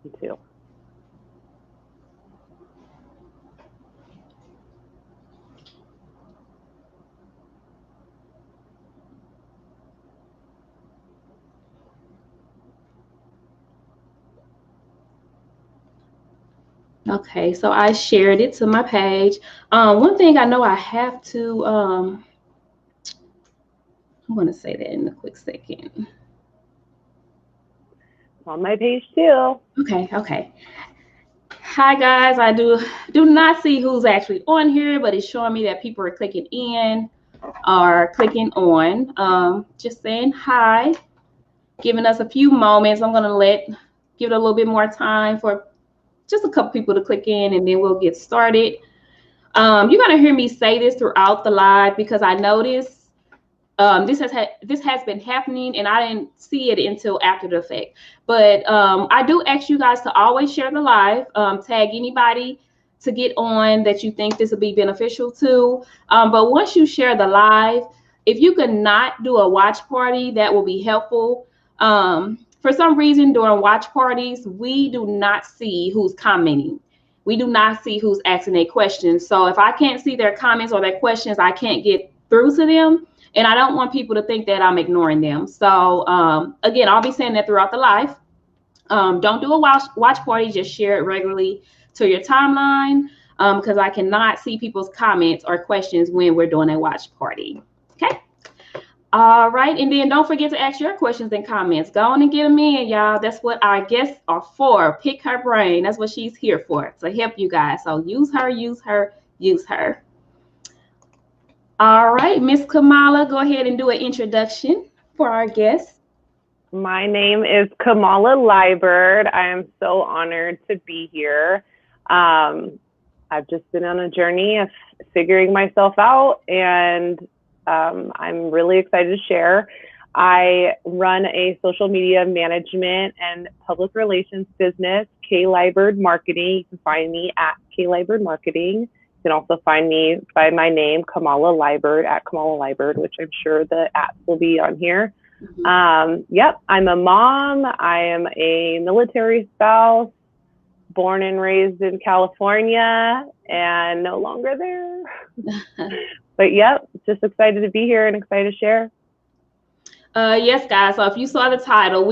You too. Okay, so I shared it to my page. One thing I know I have to, I'm going to say that in a quick second. On my page too. Okay. Hi guys, I do not see who's actually on here, but it's showing me that people are clicking in or clicking on. Just saying hi, giving us a few moments. I'm gonna give it a little bit more time for just a couple people to click in, and then we'll get started. You're gonna hear me say this throughout the live because I noticed this has been happening and I didn't see it until after the fact. But I do ask you guys to always share the live, tag anybody to get on that you think this will be beneficial to. But once you share the live, if you could not do a watch party, that will be helpful. For some reason, during watch parties, we do not see who's commenting. We do not see who's asking a question. So if I can't see their comments or their questions, I can't get through to them. And I don't want people to think that I'm ignoring them. So again, I'll be saying that throughout the live. Don't do a watch party. Just share it regularly to your timeline because I cannot see people's comments or questions when we're doing a watch party. Okay. All right. And then don't forget to ask your questions and comments. Go on and get them in, y'all. That's what our guests are for. Pick her brain. That's what she's here for, to help you guys. So use her, use her, use her. All right, Miss Kamala, go ahead and do an introduction for our guests. My name is Kamala Liburd. I am so honored to be here. I've just been on a journey of figuring myself out, and I'm really excited to share. I run a social media management and public relations business, K. Liburd Marketing. You can find me at K. Liburd Marketing. You can also find me by my name, Kamala Liburd, at Kamala Liburd, which I'm sure the apps will be on here. Yep, I'm a mom. I am a military spouse, born and raised in California, and no longer there. But yep, just excited to be here and excited to share. Yes, guys. So if you saw the title,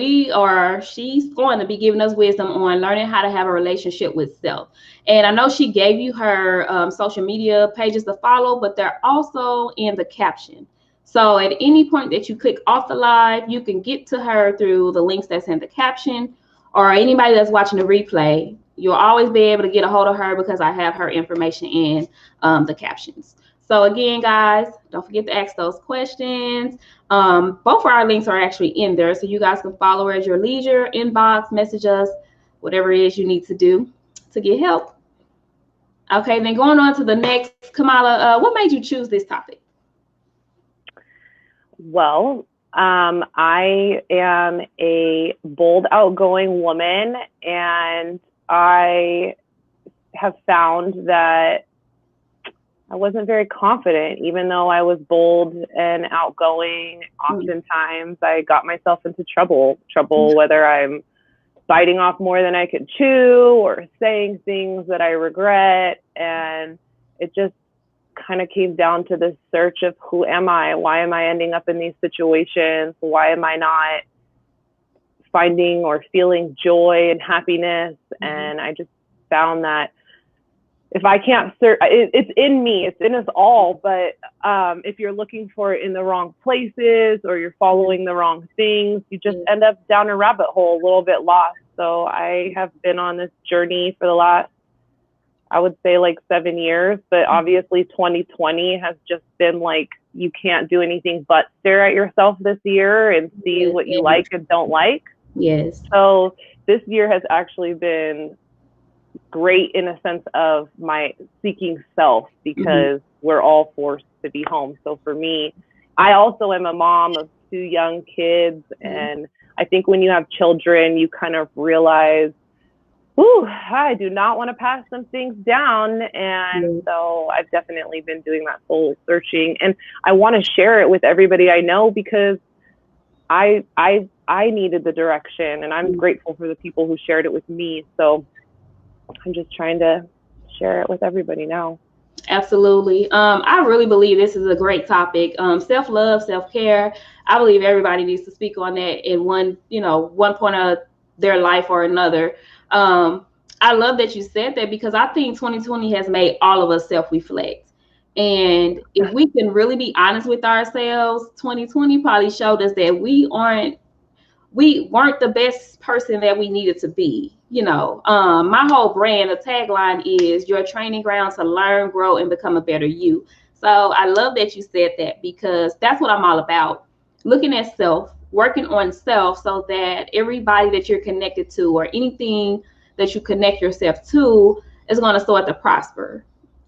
she's going to be giving us wisdom on learning how to have a relationship with self. And I know she gave you her social media pages to follow, but they're also in the caption. So at any point that you click off the live, you can get to her through the links that's in the caption, or anybody that's watching the replay. You'll always be able to get a hold of her because I have her information in the captions. So again, guys, don't forget to ask those questions. Both of our links are actually in there, so you guys can follow her at your leisure, inbox, message us, whatever it is you need to do to get help. Okay, then going on to the next, Kamala, what made you choose this topic? Well, I am a bold, outgoing woman, and I have found that I wasn't very confident, even though I was bold and outgoing. Oftentimes I got myself into trouble, whether I'm biting off more than I could chew or saying things that I regret. And it just kind of came down to this search of who am I? Why am I ending up in these situations? Why am I not finding or feeling joy and happiness? And I just found that if I can't search, it's in me, it's in us all. But if you're looking for it in the wrong places or you're following the wrong things, you just end up down a rabbit hole, a little bit lost. So I have been on this journey for the last, I would say, like 7 years. But obviously 2020 has just been like, you can't do anything but stare at yourself this year and see what you like and don't like. Yes. So this year has actually been great in a sense of my seeking self, because we're all forced to be home. So for me, I also am a mom of 2 young kids. And I think when you have children, you kind of realize, ooh, I do not want to pass some things down. And so I've definitely been doing that soul searching. And I want to share it with everybody I know, because I needed the direction, and I'm grateful for the people who shared it with me. So I'm just trying to share it with everybody now. Absolutely. I really believe this is a great topic. Self-love, self-care. I believe everybody needs to speak on that in one point of their life or another. I love that you said that, because I think 2020 has made all of us self-reflect. And if we can really be honest with ourselves, 2020 probably showed us that we weren't the best person that we needed to be. My whole brand, the tagline is your training ground to learn, grow, and become a better you. So I love that you said that, because that's what I'm all about. Looking at self, working on self, so that everybody that you're connected to, or anything that you connect yourself to, is going to start to prosper.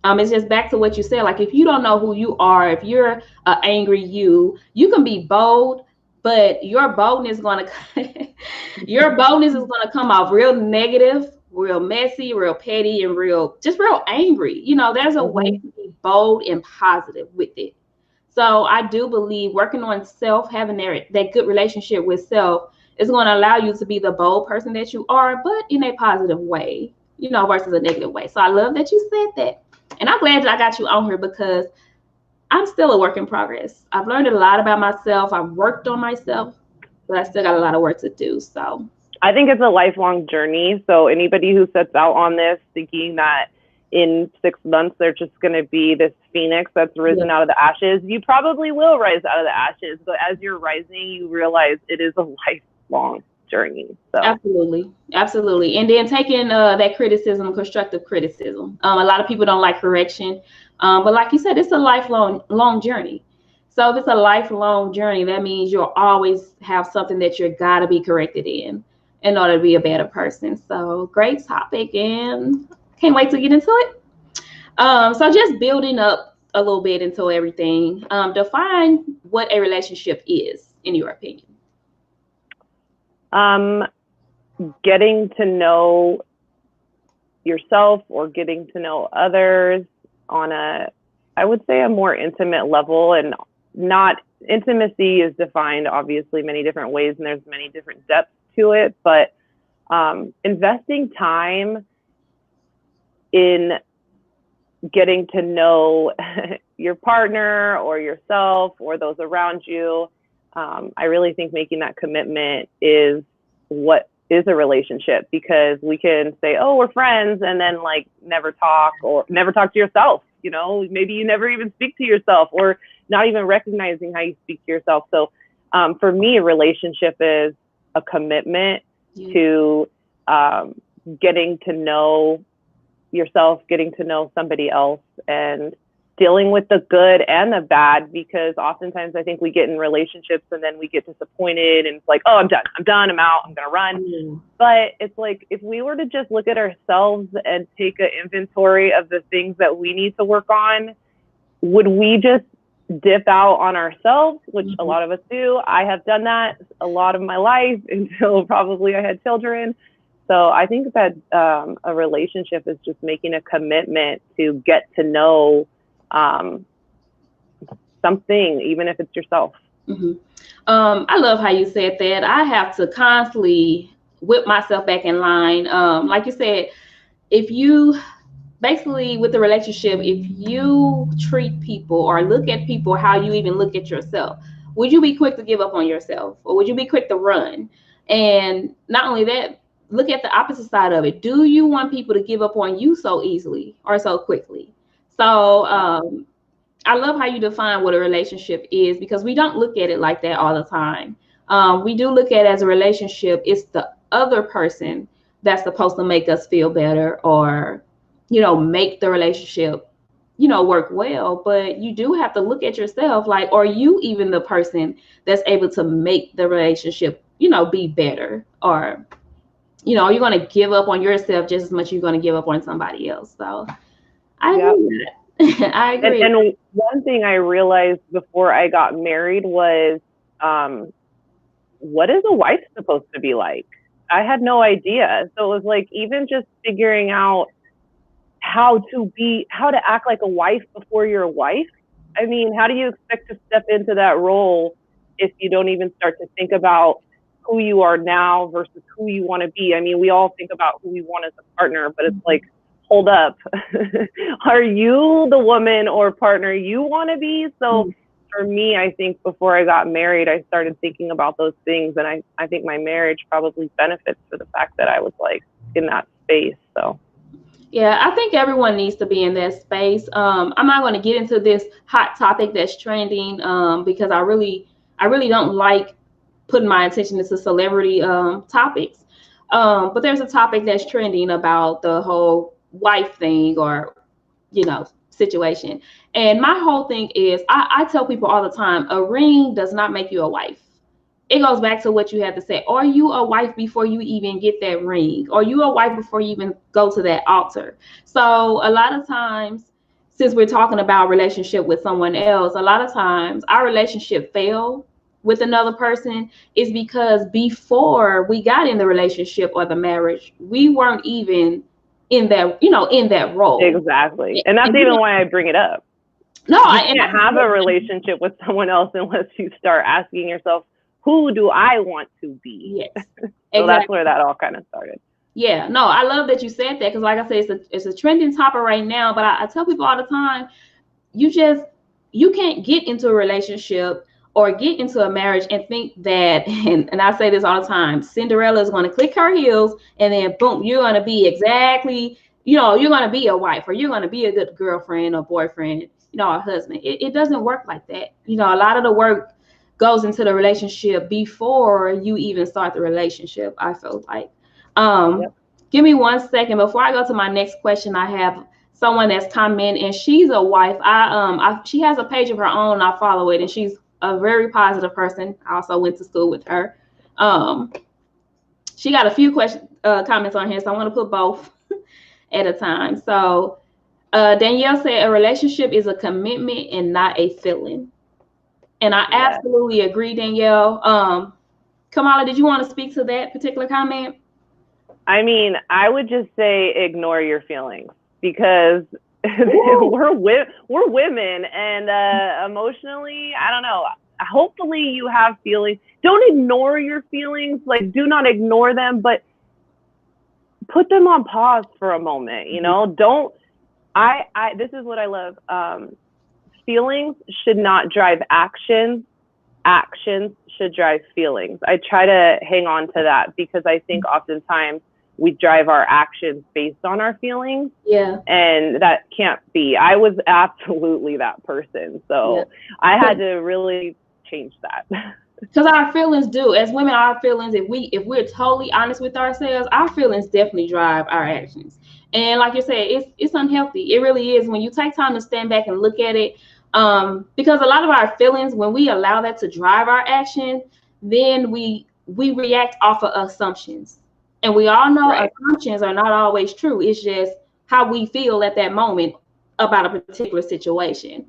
It's just back to what you said. Like, if you don't know who you are, if you're an angry you can be bold, but your boldness is going to come off real negative, real messy, real petty, and real angry. There's a way to be bold and positive with it. So I do believe working on self, having that good relationship with self, is going to allow you to be the bold person that you are, but in a positive way, versus a negative way. So I love that you said that. And I'm glad that I got you on here, because I'm still a work in progress. I've learned a lot about myself. I've worked on myself, but I still got a lot of work to do. So I think it's a lifelong journey. So anybody who sets out on this thinking that in 6 months they're just going to be this phoenix that's risen out of the ashes, you probably will rise out of the ashes. But as you're rising, you realize it is a lifelong journey. So absolutely. And then taking that criticism, constructive criticism. A lot of people don't like correction, but like you said, it's a lifelong journey. So if it's a lifelong journey, that means you'll always have something that you're gotta be corrected in order to be a better person. So great topic, and can't wait to get into it. So just building up a little bit into everything, define what a relationship is, in your opinion. Getting to know yourself, or getting to know others on I would say a more intimate level. And not intimacy is defined obviously many different ways, and there's many different depths to it, but investing time in getting to know your partner or yourself or those around you. I really think making that commitment is what is a relationship, because we can say, oh, we're friends, and then like never talk, or never talk to yourself. Maybe you never even speak to yourself, or not even recognizing how you speak to yourself. So for me, a relationship is a commitment to getting to know yourself, getting to know somebody else, and dealing with the good and the bad, because oftentimes I think we get in relationships and then we get disappointed, and it's like, oh, I'm done, I'm out, I'm gonna run. But it's like, if we were to just look at ourselves and take an inventory of the things that we need to work on, would we just dip out on ourselves, which a lot of us do? I have done that a lot of my life until probably I had children. So I think that a relationship is just making a commitment to get to know something, even if it's yourself. I love how you said that. I have to constantly whip myself back in line. Like you said, if you basically, with the relationship, if you treat people or look at people how you even look at yourself, would you be quick to give up on yourself, or would you be quick to run? And not only that, look at the opposite side of it. Do you want people to give up on you so easily or so quickly? So I love how you define what a relationship is, because we don't look at it like that all the time. We do look at it as a relationship. It's the other person that's supposed to make us feel better, or, make the relationship, work well. But you do have to look at yourself, like, are you even the person that's able to make the relationship, be better? Or, are you going to give up on yourself just as much as you're going to give up on somebody else? So I agree. I agree. And one thing I realized before I got married was, what is a wife supposed to be like? I had no idea. So it was like, even just figuring out how to act like a wife before you're a wife. I mean, how do you expect to step into that role if you don't even start to think about who you are now versus who you want to be. I mean, we all think about who we want as a partner, but it's like, hold up. Are you the woman or partner you want to be? So for me, I think before I got married, I started thinking about those things. And I think my marriage probably benefits for the fact that I was like in that space. So. Yeah, I think everyone needs to be in that space. I'm not going to get into this hot topic that's trending because I really don't like putting my attention into celebrity topics. But there's a topic that's trending about the whole wife thing or, situation. And my whole thing is I tell people all the time, a ring does not make you a wife. It goes back to what you had to say. Are you a wife before you even get that ring? Are you a wife before you even go to that altar? So a lot of times, since we're talking about relationship with someone else, a lot of times our relationship failed with another person is because before we got in the relationship or the marriage, we weren't even in that, in that role. Exactly. And that's even why I bring it up. No, you can't have a relationship with someone else unless you start asking yourself, who do I want to be? Yes, so exactly. That's where that all kind of started. Yeah, no, I love that you said that because, like I said, it's a trending topic right now. But I tell people all the time, you can't get into a relationship or get into a marriage and think that, and I say this all the time, Cinderella is going to click her heels and then boom, you're going to be exactly, you're going to be a wife or you're going to be a good girlfriend or boyfriend, or husband. It doesn't work like that. A lot of the work goes into the relationship before you even start the relationship, I feel like. Yep. Give me 1 second before I go to my next question. I have someone that's come in and she's a wife. She has a page of her own. I follow it and she's a very positive person. I also went to school with her. She got a few comments on here, so I want to put both at a time. So Danielle said a relationship is a commitment and not a feeling. And I absolutely agree, Danielle. Kamala, did you want to speak to that particular comment? I mean, I would just say ignore your feelings because we're women and emotionally, I don't know. Hopefully you have feelings. Don't ignore your feelings. Like, do not ignore them, but put them on pause for a moment. Don't. This is what I love. Feelings should not drive actions. Actions should drive feelings. I try to hang on to that because I think oftentimes we drive our actions based on our feelings. Yeah. And that can't be. I was absolutely that person. So I had to really change that. Because our feelings do. As women, our feelings, if we're totally honest with ourselves, our feelings definitely drive our actions. And like you said, it's unhealthy. It really is. When you take time to stand back and look at it, because a lot of our feelings, when we allow that to drive our action, then we react off of assumptions. And we all know assumptions are not always true. It's just how we feel at that moment about a particular situation.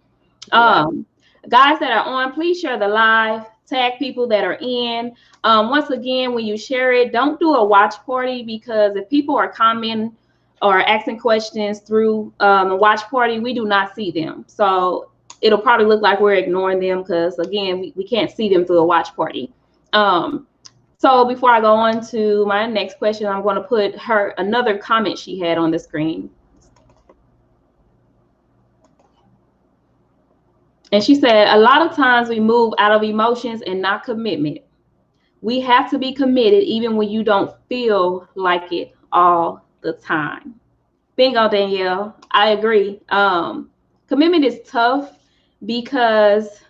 Guys that are on, please share the live, tag people that are in. Once again, when you share it, don't do a watch party because if people are commenting or asking questions through the watch party, we do not see them. So it'll probably look like we're ignoring them because, again, we can't see them through a watch party. So before I go on to my next question, I'm going to put another comment she had on the screen. And she said, a lot of times we move out of emotions and not commitment. We have to be committed even when you don't feel like it all the time. Bingo, Danielle. I agree. Commitment is tough because,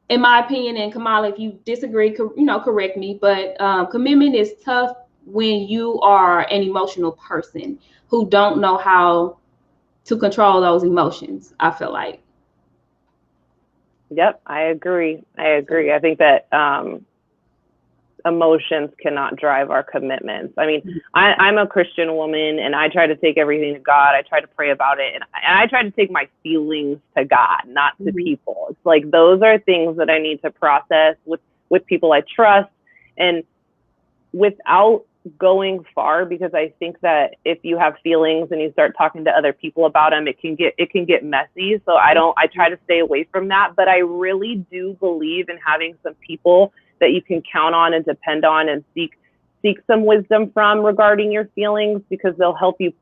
in my opinion, and Kamala, if you disagree, correct me, but commitment is tough when you are an emotional person who don't know how to control those emotions, I feel like. Yep, I agree. I think that emotions cannot drive our commitments. I mean, I'm a Christian woman and I try to take everything to God. I try to pray about it. And I try to take my feelings to God, not to people. It's like, those are things that I need to process with people I trust. And without going far, because I think that if you have feelings and you start talking to other people about them, it can get messy. So I try to stay away from that. But I really do believe in having some people that you can count on and depend on and seek some wisdom from regarding your feelings, because they'll help you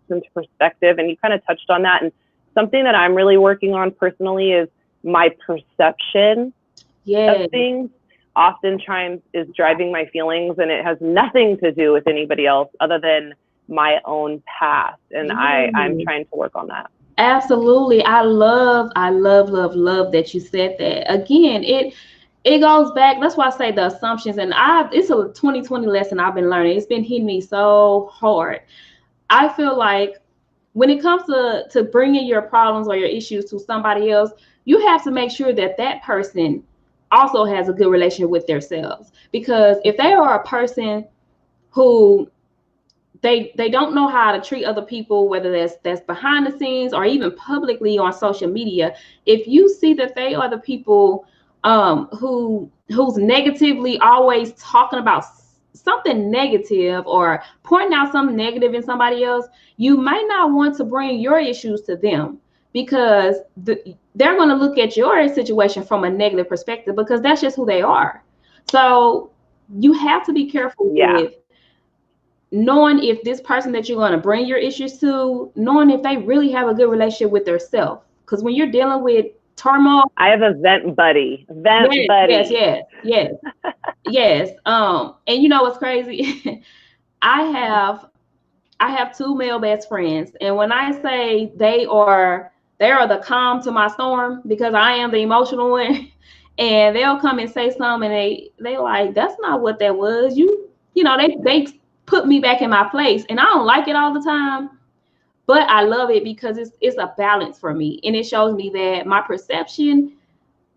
put into perspective. And you kind of touched on that. And something that I'm really working on personally is my perception of things. Oftentimes is driving my feelings, and it has nothing to do with anybody else other than my own past. And I'm trying to work on that. Absolutely. I love that you said that. Again, it goes back. That's why I say the assumptions. And it's a 2020 lesson I've been learning. It's been hitting me so hard. I feel like when it comes to bringing your problems or your issues to somebody else, you have to make sure that that person also has a good relationship with themselves. Because if they are a person who they don't know how to treat other people, whether that's behind the scenes or even publicly on social media, if you see that they are the people who's negatively always talking about something negative or pointing out something negative in somebody else, you might not want to bring your issues to them, because they're going to look at your situation from a negative perspective, because that's just who they are. So you have to be careful with knowing if this person that you're going to bring your issues to, knowing if they really have a good relationship with themselves. Because when you're dealing with turmoil, I have a vent buddy. Yes. And you know what's crazy? I have two male best friends, and when I say they are the calm to my storm, because I am the emotional one, and they'll come and say something, and they like, that's not what that was. You know, they put me back in my place, and I don't like it all the time, but I love it because it's a balance for me, and it shows me that my perception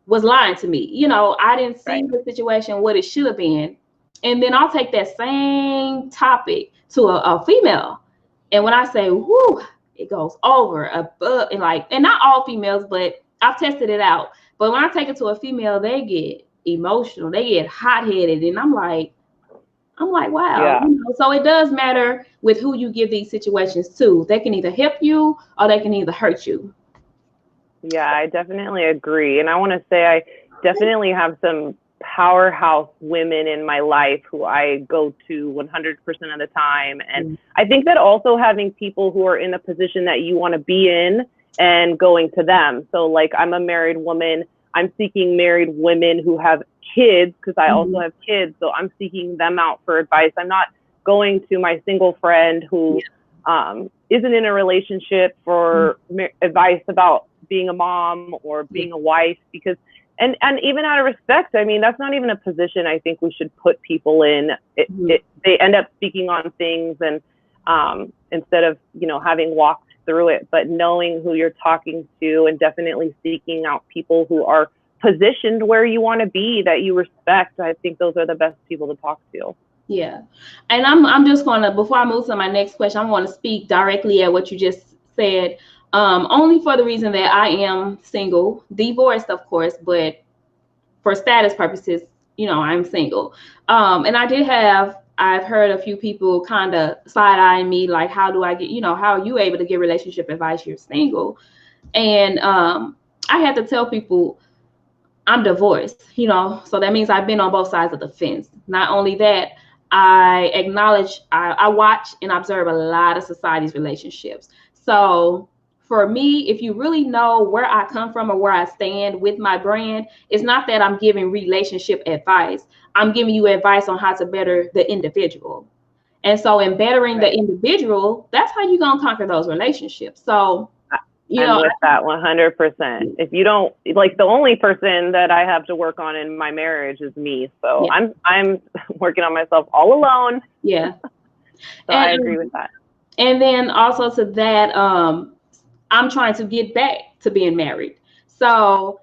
was lying to me. You know, I didn't see the situation what it should have been. And then I'll take that same topic to a female, and when I say, whoo, it goes over above, and not all females, but I've tested it out. But when I take it to a female, they get emotional, they get hot-headed, and I'm like, wow. Yeah. You know, so it does matter with who you give these situations to. They can either help you or they can either hurt you. Yeah, I definitely agree. And I want to say I definitely have some powerhouse women in my life who I go to 100% of the time. And I think that also having people who are in a position that you want to be in and going to them. So like, I'm a married woman. I'm seeking married women who have kids, because I also have kids. So I'm seeking them out for advice. I'm not going to my single friend who isn't in a relationship for advice about being a mom or being a wife, because and even out of respect, I mean, that's not even a position I think we should put people in. They end up speaking on things, and instead of, you know, having walked through it, but knowing who you're talking to, and definitely seeking out people who are positioned where you want to be, that you respect. I think those are the best people to talk to. Yeah. And I'm just going to, before I move to my next question, I'm going to speak directly at what you just said, only for the reason that I am single, divorced, of course, but for status purposes, you know, I'm single. And I've heard a few people kind of side-eyeing me, like, how do I get, you know, how are you able to get relationship advice? You're single. And I had to tell people I'm divorced, you know, so that means I've been on both sides of the fence. Not only that, I acknowledge, I watch and observe a lot of society's relationships. So for me, if you really know where I come from or where I stand with my brand, it's not that I'm giving relationship advice. I'm giving you advice on how to better the individual. And so in bettering the individual, that's how you're going to conquer those relationships. So, you know, I'm with that 100%. If you don't, like, the only person that I have to work on in my marriage is me. So I'm working on myself all alone. Yeah. So I agree with that. And then also to that, I'm trying to get back to being married. So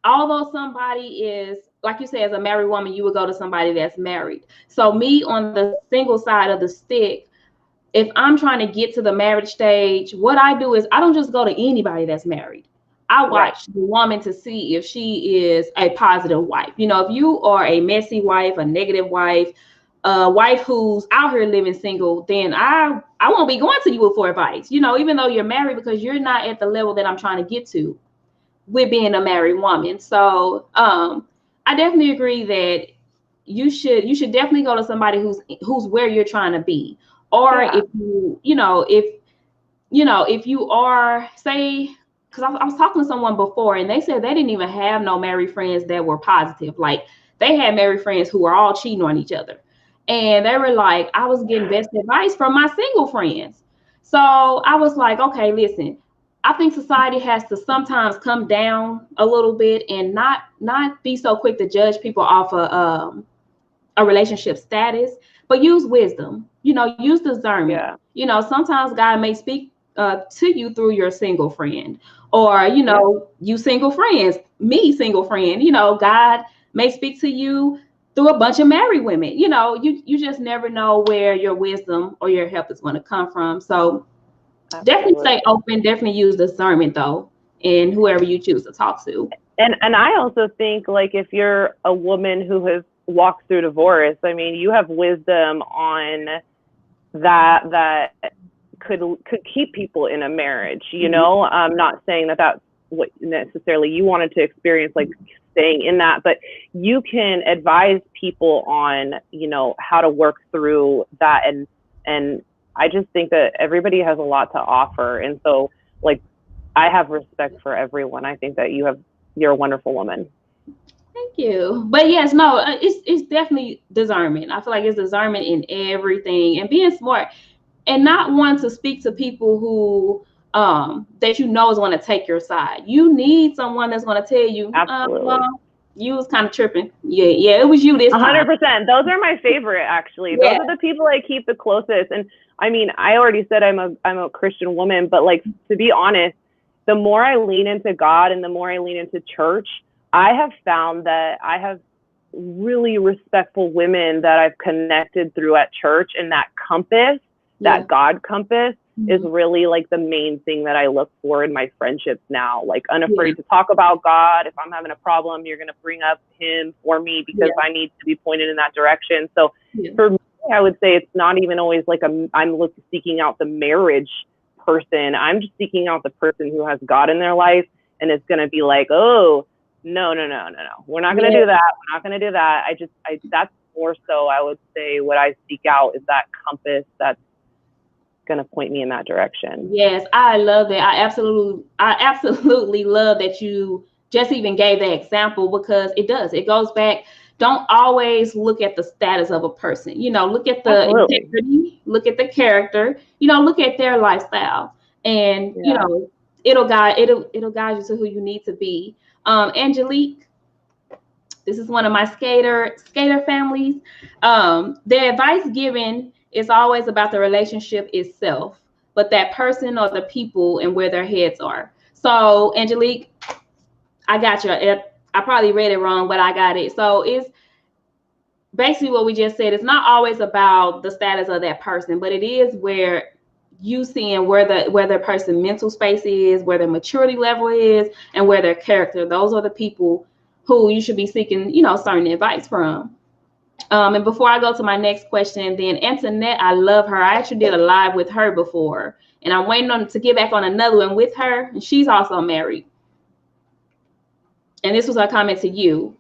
although somebody is, like you said, as a married woman, you would go to somebody that's married. So me on the single side of the stick, if I'm trying to get to the marriage stage, what I do is I don't just go to anybody that's married. I watch the woman to see if she is a positive wife. You know, if you are a messy wife, a negative wife, a wife who's out here living single, then I won't be going to you for advice, even though you're married, because you're not at the level that I'm trying to get to with being a married woman. So I definitely agree that you should definitely go to somebody who's where you're trying to be. Or if if you are, say, because I was talking to someone before and they said they didn't even have no married friends that were positive. Like, they had married friends who were all cheating on each other. And they were like, I was getting best advice from my single friends. So I was like, okay, listen, I think society has to sometimes come down a little bit and not be so quick to judge people off of a relationship status, but use wisdom, use discernment. Yeah. Sometimes God may speak to you through your single friend, or, you single friends, me single friend, God may speak to you through a bunch of married women. You just never know where your wisdom or your help is going to come from. So definitely stay open, definitely use discernment though, in whoever you choose to talk to. And I also think, like, if you're a woman who has walked through divorce, I mean, you have wisdom on that could keep people in a marriage, I'm not saying that that's what necessarily you wanted to experience, like staying in that, but you can advise people on, how to work through that. And I just think that everybody has a lot to offer. And so, like, I have respect for everyone. I think that you're a wonderful woman. Thank you. But yes, no, it's definitely discernment. I feel like it's discernment in everything, and being smart, and not want to speak to people who that is going to take your side. You need someone that's going to tell you, absolutely, you was kind of tripping. Yeah, it was you this time. 100%. Those are my favorite, actually. Yeah. Those are the people I keep the closest. And I mean, I already said I'm a Christian woman, but, like, to be honest, the more I lean into God and the more I lean into church, I have found that I have really respectful women that I've connected through at church, and that compass, that God compass, is really, like, the main thing that I look for in my friendships now. Like, unafraid to talk about God. If I'm having a problem, you're going to bring up him for me because I need to be pointed in that direction. So for me, I would say it's not even always like I'm seeking out the marriage person. I'm just seeking out the person who has God in their life and is going to be like, oh, no. We're not going to do that. We're not going to do that. That's more so, I would say, what I seek out is that compass that's going to point me in that direction. Yes, I love that. I absolutely love that you just even gave that example, because it goes back. Don't always look at the status of a person. Look at the integrity, look at the character, look at their lifestyle, and it'll guide you to who you need to be. Angelique, this is one of my skater families. The advice given is always about the relationship itself, but that person or the people and where their heads are. So, Angelique, I got you. I probably read it wrong, but I got it. So it's basically what we just said. It's not always about the status of that person, but it is where you seeing where their person mental space is, where their maturity level is, and where their character. Those are the people who you should be seeking, certain advice from. And before I go to my next question, then Antoinette, I love her. I actually did a live with her before, and I'm waiting to get back on another one with her. And she's also married. And this was her comment to you.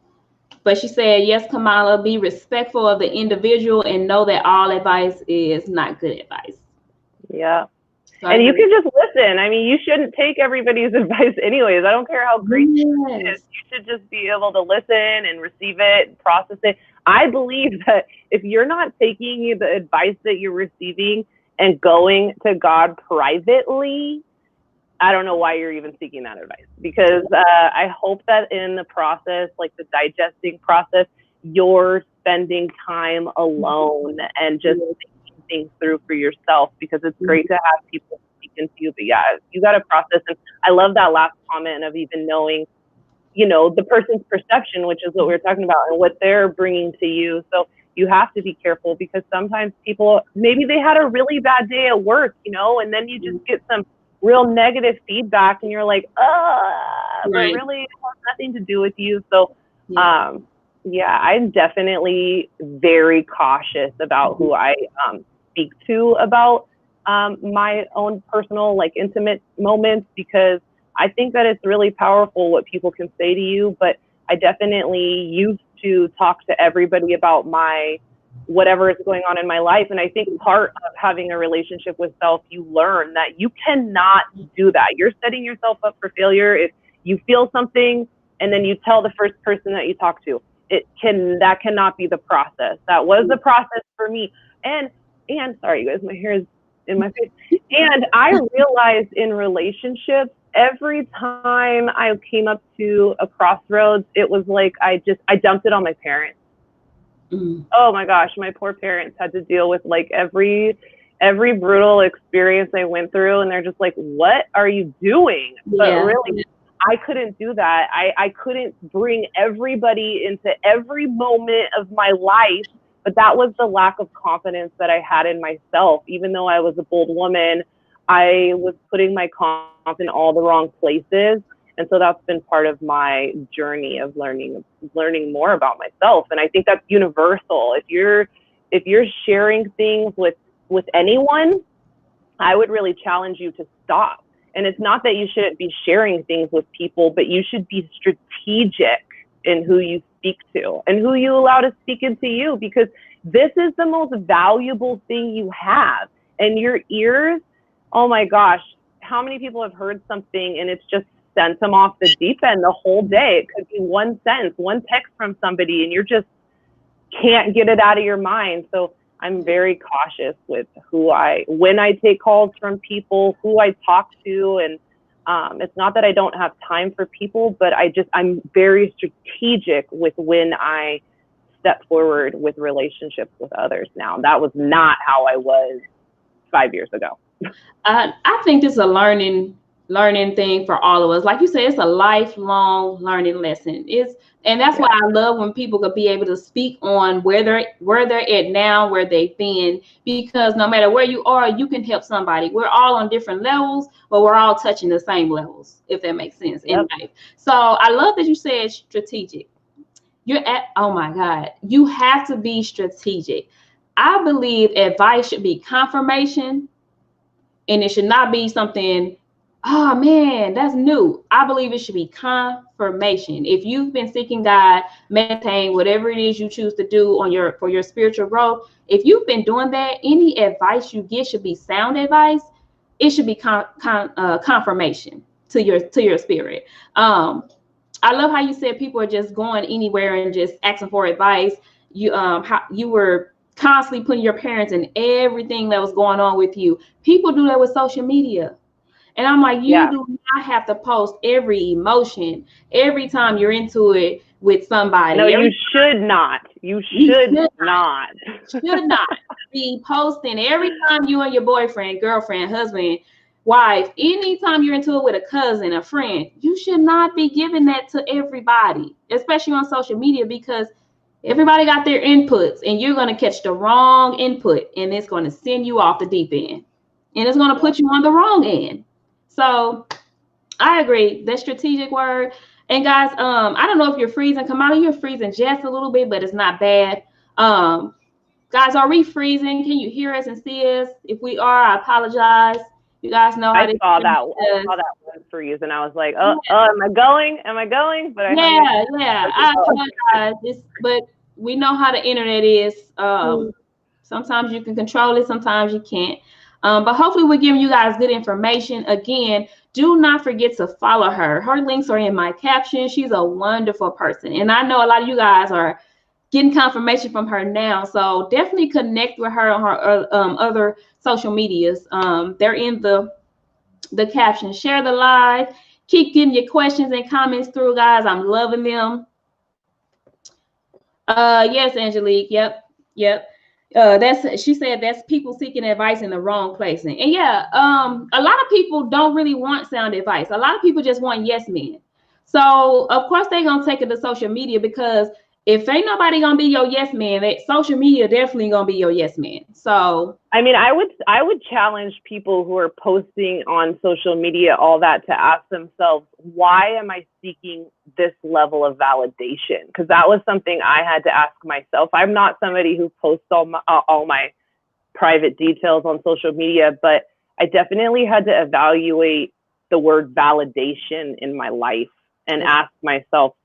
But she said, yes, Kamala, be respectful of the individual and know that all advice is not good advice. Yeah. So and you can just listen. I mean, you shouldn't take everybody's advice anyways. I don't care how great it is. You should just be able to listen and receive it and process it. I believe that if you're not taking the advice that you're receiving and going to God privately, I don't know why you're even seeking that advice. Because I hope that in the process, like the digesting process, you're spending time alone and just thinking things through for yourself, because it's great to have people speaking to you. But yeah, you got to process. And I love that last comment of even knowing, the person's perception, which is what we were talking about, and what they're bringing to you. So you have to be careful, because sometimes people, maybe they had a really bad day at work, and then you just get some real negative feedback and you're like, but really it has nothing to do with you. So Yeah, I'm definitely very cautious about who I speak to about my own personal, like, intimate moments, because I think that it's really powerful what people can say to you. But I definitely used to talk to everybody about my whatever is going on in my life. And I think part of having a relationship with self, you learn that you cannot do that. You're setting yourself up for failure if you feel something and then you tell the first person that you talk to. That cannot be the process. That was the process for me. And sorry, you guys, my hair is in my face. And I realized in relationships, every time I came up to a crossroads, it was like I dumped it on my parents. Oh my gosh, my poor parents had to deal with like every brutal experience I went through, and they're just like, what are you doing? But really, I couldn't do that. I couldn't bring everybody into every moment of my life, but that was the lack of confidence that I had in myself. Even though I was a bold woman, I was putting my confidence in all the wrong places. And so that's been part of my journey of learning more about myself. And I think that's universal. If you're sharing things with anyone, I would really challenge you to stop. And it's not that you shouldn't be sharing things with people, but you should be strategic in who you speak to and who you allow to speak into you, because this is the most valuable thing you have. And your ears, oh my gosh, how many people have heard something and it's just sent them off the deep end the whole day? It could be one sentence, one text from somebody, and you just can't get it out of your mind. So I'm very cautious with when I take calls from people, who I talk to. And it's not that I don't have time for people, but I'm very strategic with when I step forward with relationships with others now. That was not how I was 5 years ago. I think this is a learning thing for all of us. Like you said, it's a lifelong learning lesson. And that's why I love when people could be able to speak on where they're at now, where they've been, because no matter where you are, you can help somebody. We're all on different levels, but we're all touching the same levels, if that makes sense in life. So I love that you said strategic. Oh my God, you have to be strategic. I believe advice should be confirmation, and it should not be something, oh man, that's new. I believe it should be confirmation. If you've been seeking God, meditating, whatever it is you choose to do for your spiritual growth, if you've been doing that, any advice you get should be sound advice. It should be confirmation to your spirit. I love how you said people are just going anywhere and just asking for advice. How you were constantly putting your parents in everything that was going on with you. People do that with social media. And I'm like, you do not have to post every emotion every time you're into it with somebody. No, you should not. You should not. Should not be posting every time you and your boyfriend, girlfriend, husband, wife, anytime you're into it with a cousin, a friend. You should not be giving that to everybody, especially on social media, because everybody got their inputs, and you're going to catch the wrong input, and it's going to send you off the deep end, and it's going to put you on the wrong end. So I agree. That strategic word. And guys, I don't know if you're freezing. Kamala, you're freezing just a little bit, but it's not bad. Guys, are we freezing? Can you hear us and see us? If we are, I apologize. You guys know how I saw that one freeze, and I was like, am I going? But I apologize. But we know how the internet is. Sometimes you can control it, sometimes you can't. But hopefully we're giving you guys good information. Again, do not forget to follow her. Her links are in my caption. She's a wonderful person. And I know a lot of you guys are getting confirmation from her now. So definitely connect with her on her other social medias. They're in the caption. Share the live. Keep getting your questions and comments through, guys. I'm loving them. Yes, Angelique. Yep. She said that's people seeking advice in the wrong place. And a lot of people don't really want sound advice. A lot of people just want yes men. So of course they're gonna take it to social media, because if ain't nobody gonna be your yes man, social media definitely gonna be your yes man. So I mean, I would challenge people who are posting on social media all that to ask themselves, why am I seeking this level of validation? Because that was something I had to ask myself. I'm not somebody who posts all my private details on social media, but I definitely had to evaluate the word validation in my life and ask myself,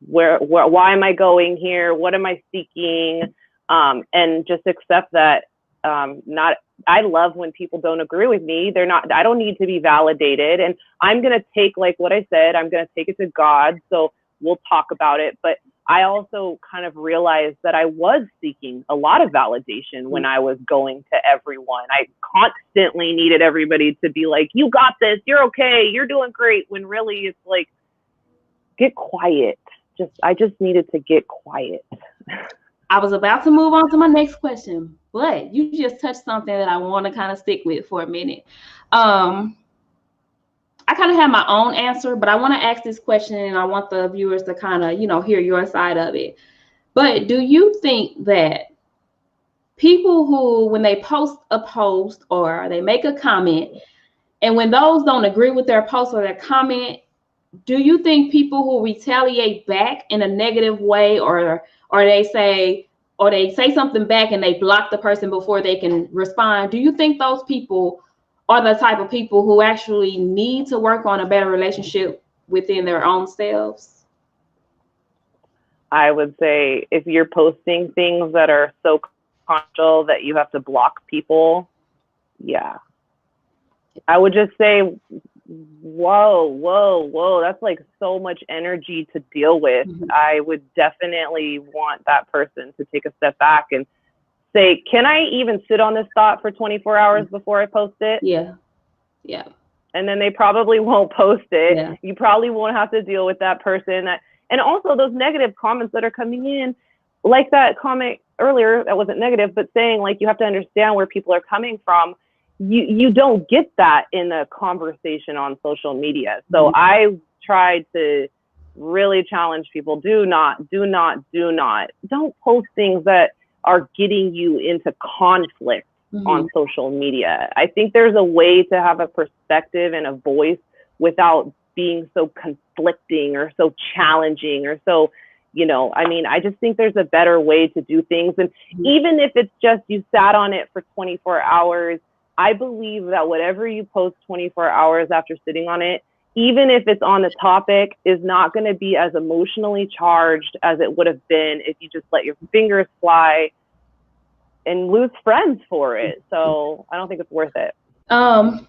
where why am I going here? What am I seeking? And just accept that I love when people don't agree with me. I don't need to be validated. And I'm going to take, like what I said, I'm going to take it to God. So we'll talk about it. But I also kind of realized that I was seeking a lot of validation when I was going to everyone. I constantly needed everybody to be like, you got this, you're okay, you're doing great. When really it's like, get quiet. I just needed to get quiet. I was about to move on to my next question, but you just touched something that I want to kind of stick with for a minute. I kind of have my own answer, but I want to ask this question and I want the viewers to kind of, hear your side of it. But do you think that people who, when they post a post or they make a comment, and when those don't agree with their post or their comment, do you think people who retaliate back in a negative way, or they say something back and they block the person before they can respond, do you think those people are the type of people who actually need to work on a better relationship within their own selves? I would say if you're posting things that are so controversial that you have to block people, yeah. I would just say, whoa, that's like so much energy to deal with. Mm-hmm. I would definitely want that person to take a step back and say, can I even sit on this thought for 24 hours before I post it? Yeah. And then they probably won't post it. Yeah. You probably won't have to deal with that person. And also those negative comments that are coming in, like that comment earlier, that wasn't negative, but saying like, you have to understand where people are coming from. You don't get that in a conversation on social media. So mm-hmm. I tried to really challenge people. Don't post things that are getting you into conflict mm-hmm. on social media. I think there's a way to have a perspective and a voice without being so conflicting or so challenging or so, I just think there's a better way to do things. And mm-hmm. even if it's just you sat on it for 24 hours, I believe that whatever you post 24 hours after sitting on it, even if it's on the topic, is not going to be as emotionally charged as it would have been if you just let your fingers fly and lose friends for it. So I don't think it's worth it. To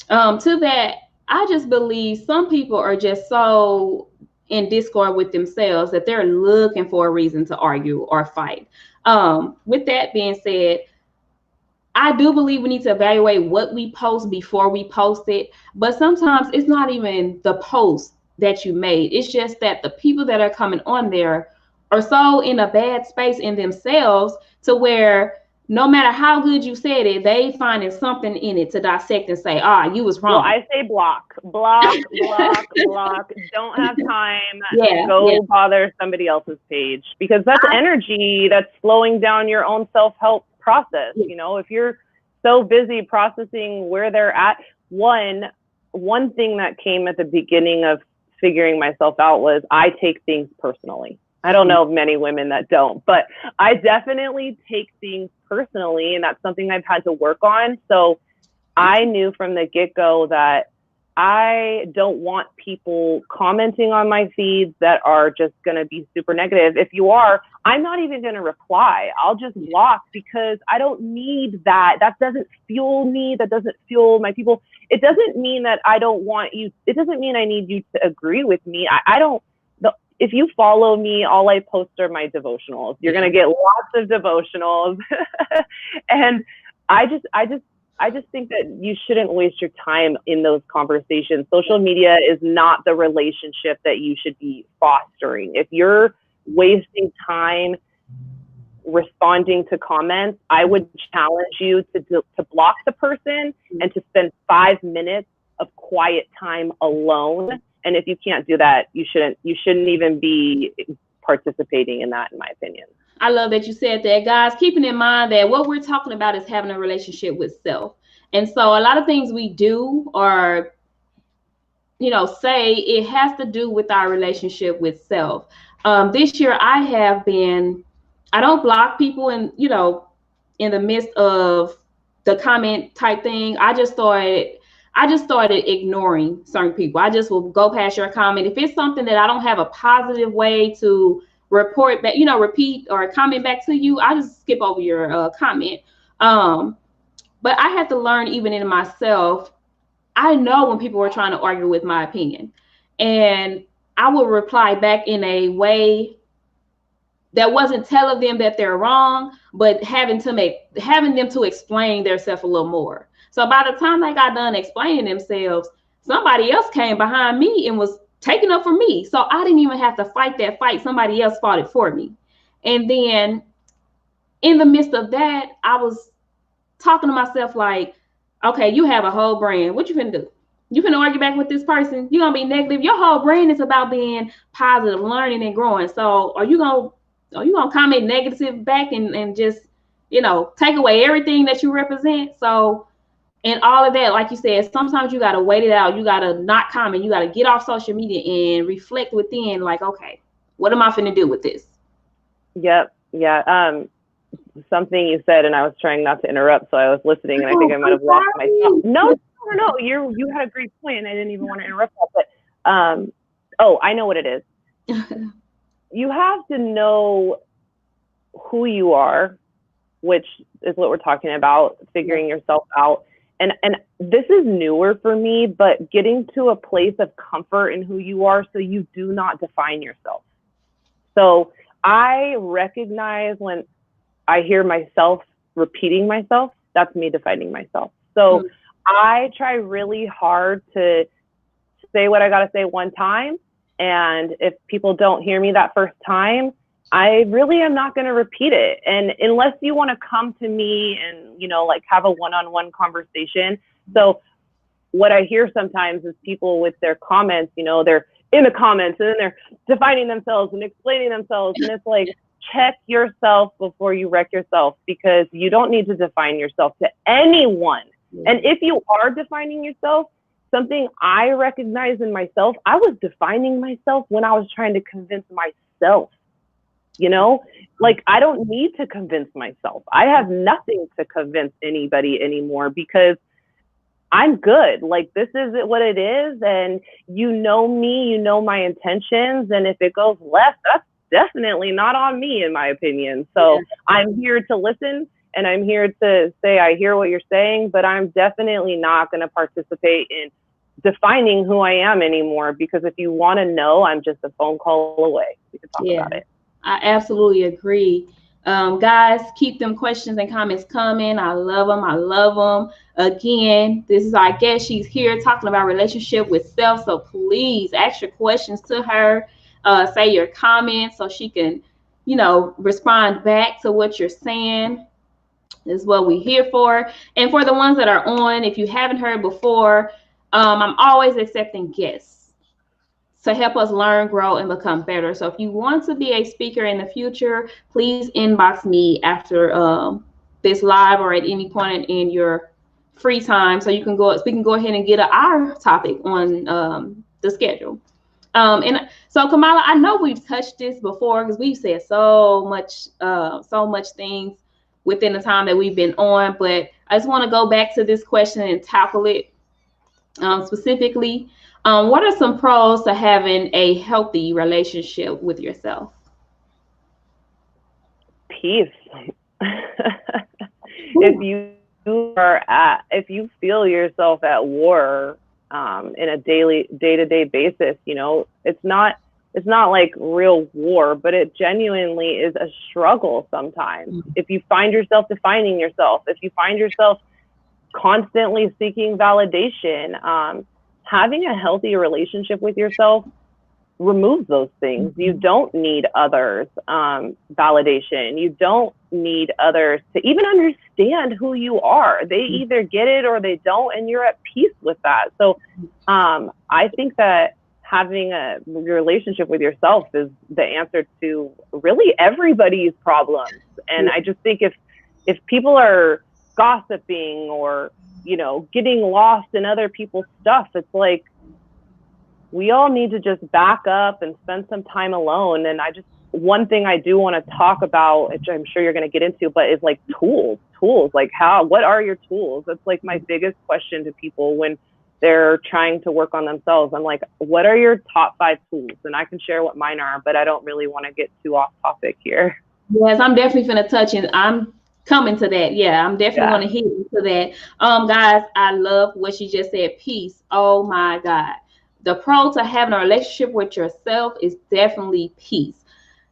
that, I just believe some people are just so in discord with themselves that they're looking for a reason to argue or fight. With that being said, I do believe we need to evaluate what we post before we post it. But sometimes it's not even the post that you made. It's just that the people that are coming on there are so in a bad space in themselves to where no matter how good you said it, they finding something in it to dissect and say, you was wrong. Well, I say block. Don't have time. Go bother somebody else's page, because that's energy that's slowing down your own self-help process. If you're so busy processing where they're at, one thing that came at the beginning of figuring myself out was I take things personally. I don't know of many women that don't, but I definitely take things personally, and that's something I've had to work on. So I knew from the get-go that I don't want people commenting on my feeds that are just going to be super negative. If you are, I'm not even going to reply. I'll just block, because I don't need that. That doesn't fuel me. That doesn't fuel my people. It doesn't mean that I don't want you. It doesn't mean I need you to agree with me. If you follow me, all I post are my devotionals. You're going to get lots of devotionals. And I just think that you shouldn't waste your time in those conversations. Social media is not the relationship that you should be fostering. If you're wasting time responding to comments, I would challenge you to block the person and to spend 5 minutes of quiet time alone. And if you can't do that, you shouldn't even be participating in that, in my opinion. I love that you said that, guys. Keeping in mind that what we're talking about is having a relationship with self. And so a lot of things we do or, you know, say, it has to do with our relationship with self. This year I don't block people in, you know, in the midst of the comment type thing. I just started ignoring certain people. I just will go past your comment. If it's something that I don't have a positive way to report back, you know, repeat or comment back to you, I just skip over your comment. But I had to learn, even in myself, I know when people were trying to argue with my opinion, and I would reply back in a way that wasn't telling them that they're wrong, but having them to explain themselves a little more. So by the time they got done explaining themselves, somebody else came behind me and was taking up for me. So I didn't even have to fight that fight. Somebody else fought it for me. And then in the midst of that, I was talking to myself like, okay, you have a whole brand. What you finna do? You finna argue back with this person? You're gonna be negative? Your whole brand is about being positive, learning and growing. So are you gonna comment negative back and just, you know, take away everything that you represent? So, and all of that, like you said, sometimes you gotta wait it out. You gotta not comment. You gotta get off social media and reflect within, like, okay, what am I finna do with this? Yep. Yeah. Something you said, and I was trying not to interrupt, so I was listening, and I think I might have lost myself. No, you had a great point, and I didn't even want to interrupt that. But I know what it is. You have to know who you are, which is what we're talking about, figuring yourself out. And this is newer for me, but getting to a place of comfort in who you are, so you do not define yourself. So I recognize when I hear myself repeating myself, that's me defining myself. So I try really hard to say what I got to say one time. And if people don't hear me that first time, I really am not going to repeat it. And unless you want to come to me and, you know, like have a one-on-one conversation. So what I hear sometimes is people with their comments, you know, they're in the comments and then they're defining themselves and explaining themselves. And it's like, check yourself before you wreck yourself, because you don't need to define yourself to anyone. And if you are defining yourself, something I recognize in myself, I was defining myself when I was trying to convince myself, you know, like I don't need to convince myself. I have nothing to convince anybody anymore, because I'm good. Like, this is what it is. And you know me, you know my intentions. And if it goes left, that's definitely not on me, in my opinion. So I'm here to listen, and I'm here to say, I hear what you're saying, but I'm definitely not going to participate in defining who I am anymore, because if you want to know, I'm just a phone call away. We can talk about it. I absolutely agree. Guys, keep them questions and comments coming. I love them. I love them. Again, this is our guest. She's here talking about relationship with self. So please ask your questions to her. Say your comments so she can, you know, respond back to what you're saying. This is what we're here for. And for the ones that are on, if you haven't heard before, I'm always accepting guests to help us learn, grow, and become better. So if you want to be a speaker in the future, please inbox me after this live or at any point in your free time, so we can go ahead and get our topic on the schedule. And so, Kamala, I know we've touched this before, because we've said so much things within the time that we've been on, but I just want to go back to this question and tackle it specifically. What are some pros to having a healthy relationship with yourself? Peace. If you feel yourself at war in a day-to-day basis, you know, it's not like real war, but it genuinely is a struggle sometimes. If you find yourself defining yourself, if you find yourself constantly seeking validation, having a healthy relationship with yourself removes those things. You don't need others' validation. You don't need others to even understand who you are. They either get it or they don't, and you're at peace with that. So I think that having a relationship with yourself is the answer to really everybody's problems. And I just think if people are gossiping or, you know, getting lost in other people's stuff, it's like, we all need to just back up and spend some time alone. And one thing I do want to talk about, which I'm sure you're going to get into, but is like tools, like what are your tools? That's like my biggest question to people when they're trying to work on themselves. I'm like, what are your top 5 tools? And I can share what mine are, but I don't really want to get too off topic here. Yes, I'm definitely going to touch it. I'm coming to that. Yeah, I'm definitely going to hit into that. Guys, I love what she just said. Peace. Oh my God. The pro to having a relationship with yourself is definitely peace.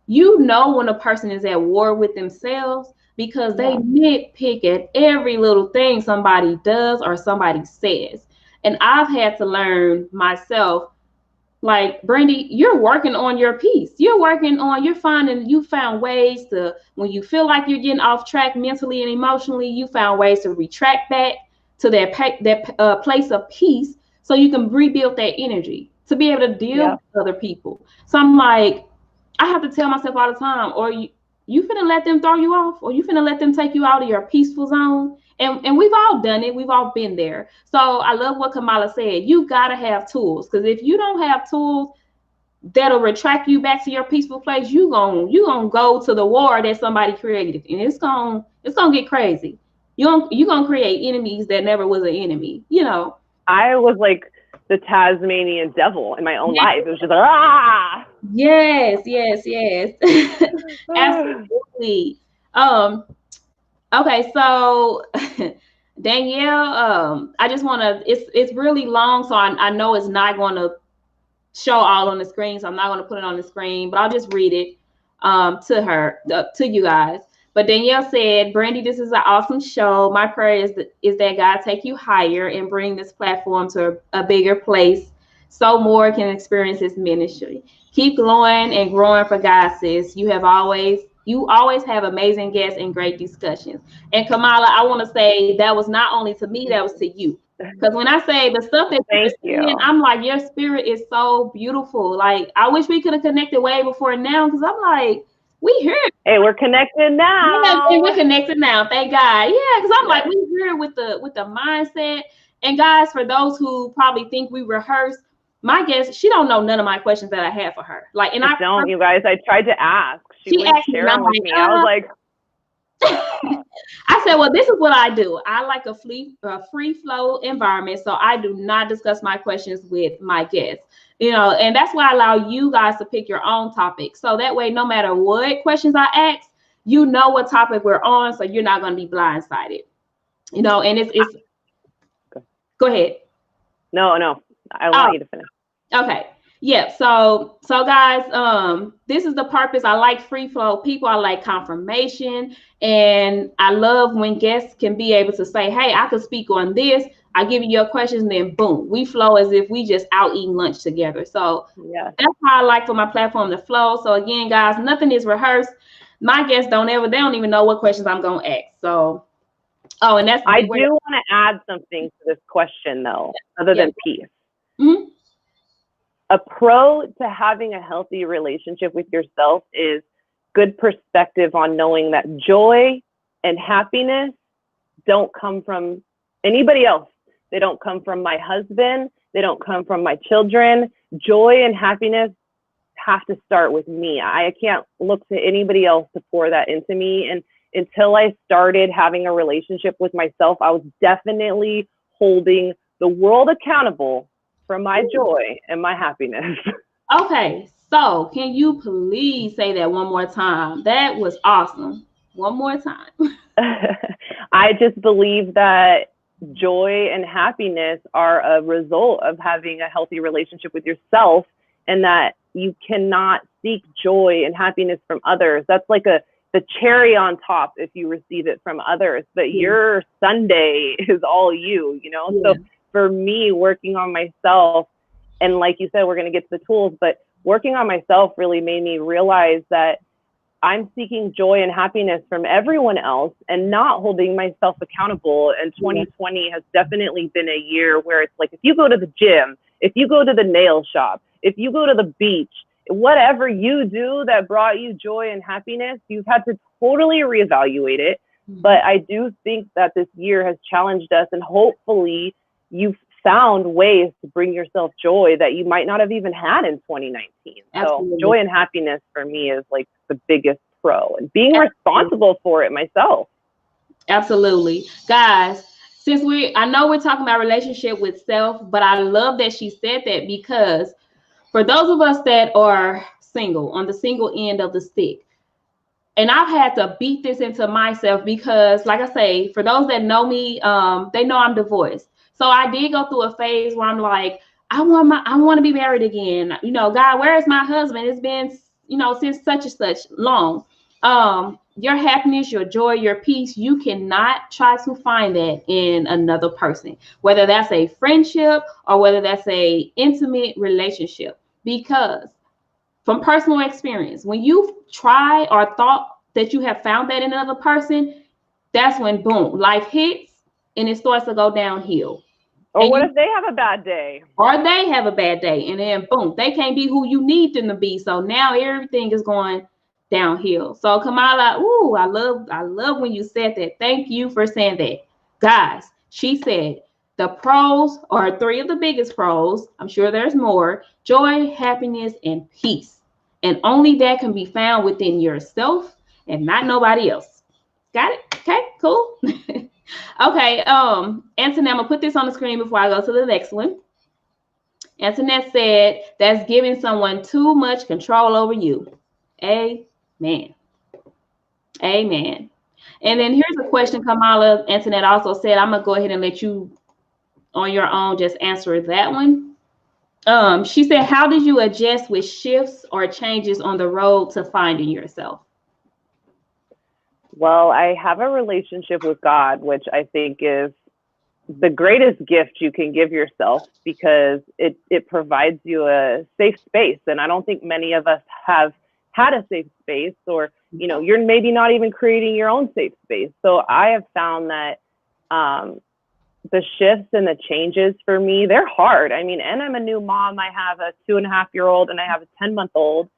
You know when a person is at war with themselves because they nitpick at every little thing somebody does or somebody says. And I've had to learn myself, like, Brandy, you're working on your peace. You found ways to, when you feel like you're getting off track mentally and emotionally, you found ways to retract back to that place of peace, so you can rebuild that energy to be able to deal with other people. So I'm like, I have to tell myself all the time, or you finna let them throw you off, or you finna let them take you out of your peaceful zone. And we've all done it. We've all been there. So I love what Kamala said. You gotta have tools, because if you don't have tools that'll retract you back to your peaceful place, you gonna go to the war that somebody created, and it's gonna get crazy. You gonna create enemies that never was an enemy, you know. I was like the Tasmanian devil in my own life. It was just like, ah. Yes. Absolutely. Okay, so Danielle, I just want to, it's really long, so I know it's not going to show all on the screen, so I'm not going to put it on the screen, but I'll just read it to you guys. But Danielle said, Brandy, this is an awesome show. My prayer is that God take you higher and bring this platform to a bigger place so more can experience His ministry. Keep glowing and growing for God, sis. You always have amazing guests and great discussions. And Kamala, I want to say that was not only to me, that was to you. Because when I say the stuff that Thank you, I'm like, your spirit is so beautiful. Like, I wish we could have connected way before now, because I'm like, we here. Hey, we're connected now. Yeah, we're connected now. Thank God. Yeah, because I'm like, we here with the mindset. And guys, for those who probably think we rehearsed, my guest, she don't know none of my questions that I had for her. Like, and I don't, you guys. I tried to ask. She wouldn't share them with me. I was like, I said, well, this is what I do. I like a free flow environment, so I do not discuss my questions with my guests. You know, and that's why I allow you guys to pick your own topic. So that way, no matter what questions I ask, you know what topic we're on, so you're not going to be blindsided. You know, and it's go ahead. No, I want you to finish. Okay. Yeah. So guys, this is the purpose. I like free flow people. I like confirmation. And I love when guests can be able to say, hey, I could speak on this. I give you your questions, and then boom, we flow as if we just out eating lunch together. So that's how I like for my platform to flow. So again, guys, nothing is rehearsed. My guests they don't even know what questions I'm going to ask. So, and that's. I do want to add something to this question though, other than peace. Mm-hmm. A pro to having a healthy relationship with yourself is good perspective on knowing that joy and happiness don't come from anybody else. They don't come from my husband. They don't come from my children. Joy and happiness have to start with me. I can't look to anybody else to pour that into me. And until I started having a relationship with myself, I was definitely holding the world accountable for my joy and my happiness. Okay, so can you please say that one more time? That was awesome. One more time. I just believe that joy and happiness are a result of having a healthy relationship with yourself, and that you cannot seek joy and happiness from others. That's like the cherry on top if you receive it from others, but your Sunday is all you know? Yeah. So for me, working on myself, and like you said, we're going to get to the tools, but working on myself really made me realize that I'm seeking joy and happiness from everyone else and not holding myself accountable. And 2020 has definitely been a year where it's like, if you go to the gym, if you go to the nail shop, if you go to the beach, whatever you do that brought you joy and happiness, you've had to totally reevaluate it. But I do think that this year has challenged us, and hopefully you've found ways to bring yourself joy that you might not have even had in 2019. Absolutely. So joy and happiness for me is like the biggest pro, and being responsible for it myself. Absolutely. Guys, since I know we're talking about relationship with self, but I love that she said that, because for those of us that are single, on the single end of the stick, and I've had to beat this into myself because, like I say, for those that know me, they know I'm divorced. So I did go through a phase where I'm like, I want to be married again. You know, God, where is my husband? It's been, you know, since such and such long. Your happiness, your joy, your peace, you cannot try to find that in another person, whether that's a friendship or whether that's a intimate relationship. Because from personal experience, when you try or thought that you have found that in another person, that's when, boom, life hits and it starts to go downhill. Or what if they have a bad day? Or they have a bad day, and then boom, they can't be who you need them to be. So now everything is going downhill. So Kamala, ooh, I love when you said that. Thank you for saying that. Guys, she said the pros are 3 of the biggest pros. I'm sure there's more: joy, happiness, and peace. And only that can be found within yourself and not nobody else. Got it? Okay, cool. Okay, Antoinette, I'm gonna put this on the screen before I go to the next one. Antoinette said that's giving someone too much control over you. Amen. Amen. And then here's a question Kamala Antoinette also said. I'm gonna go ahead and let you on your own just answer that one. She said, how did you adjust with shifts or changes on the road to finding yourself? Well, I have a relationship with God, which I think is the greatest gift you can give yourself, because it provides you a safe space. And I don't think many of us have had a safe space, or, you know, you're maybe not even creating your own safe space. So I have found that the shifts and the changes for me, they're hard. I mean, and I'm a new mom. I have a 2.5-year-old and I have a 10-month-old.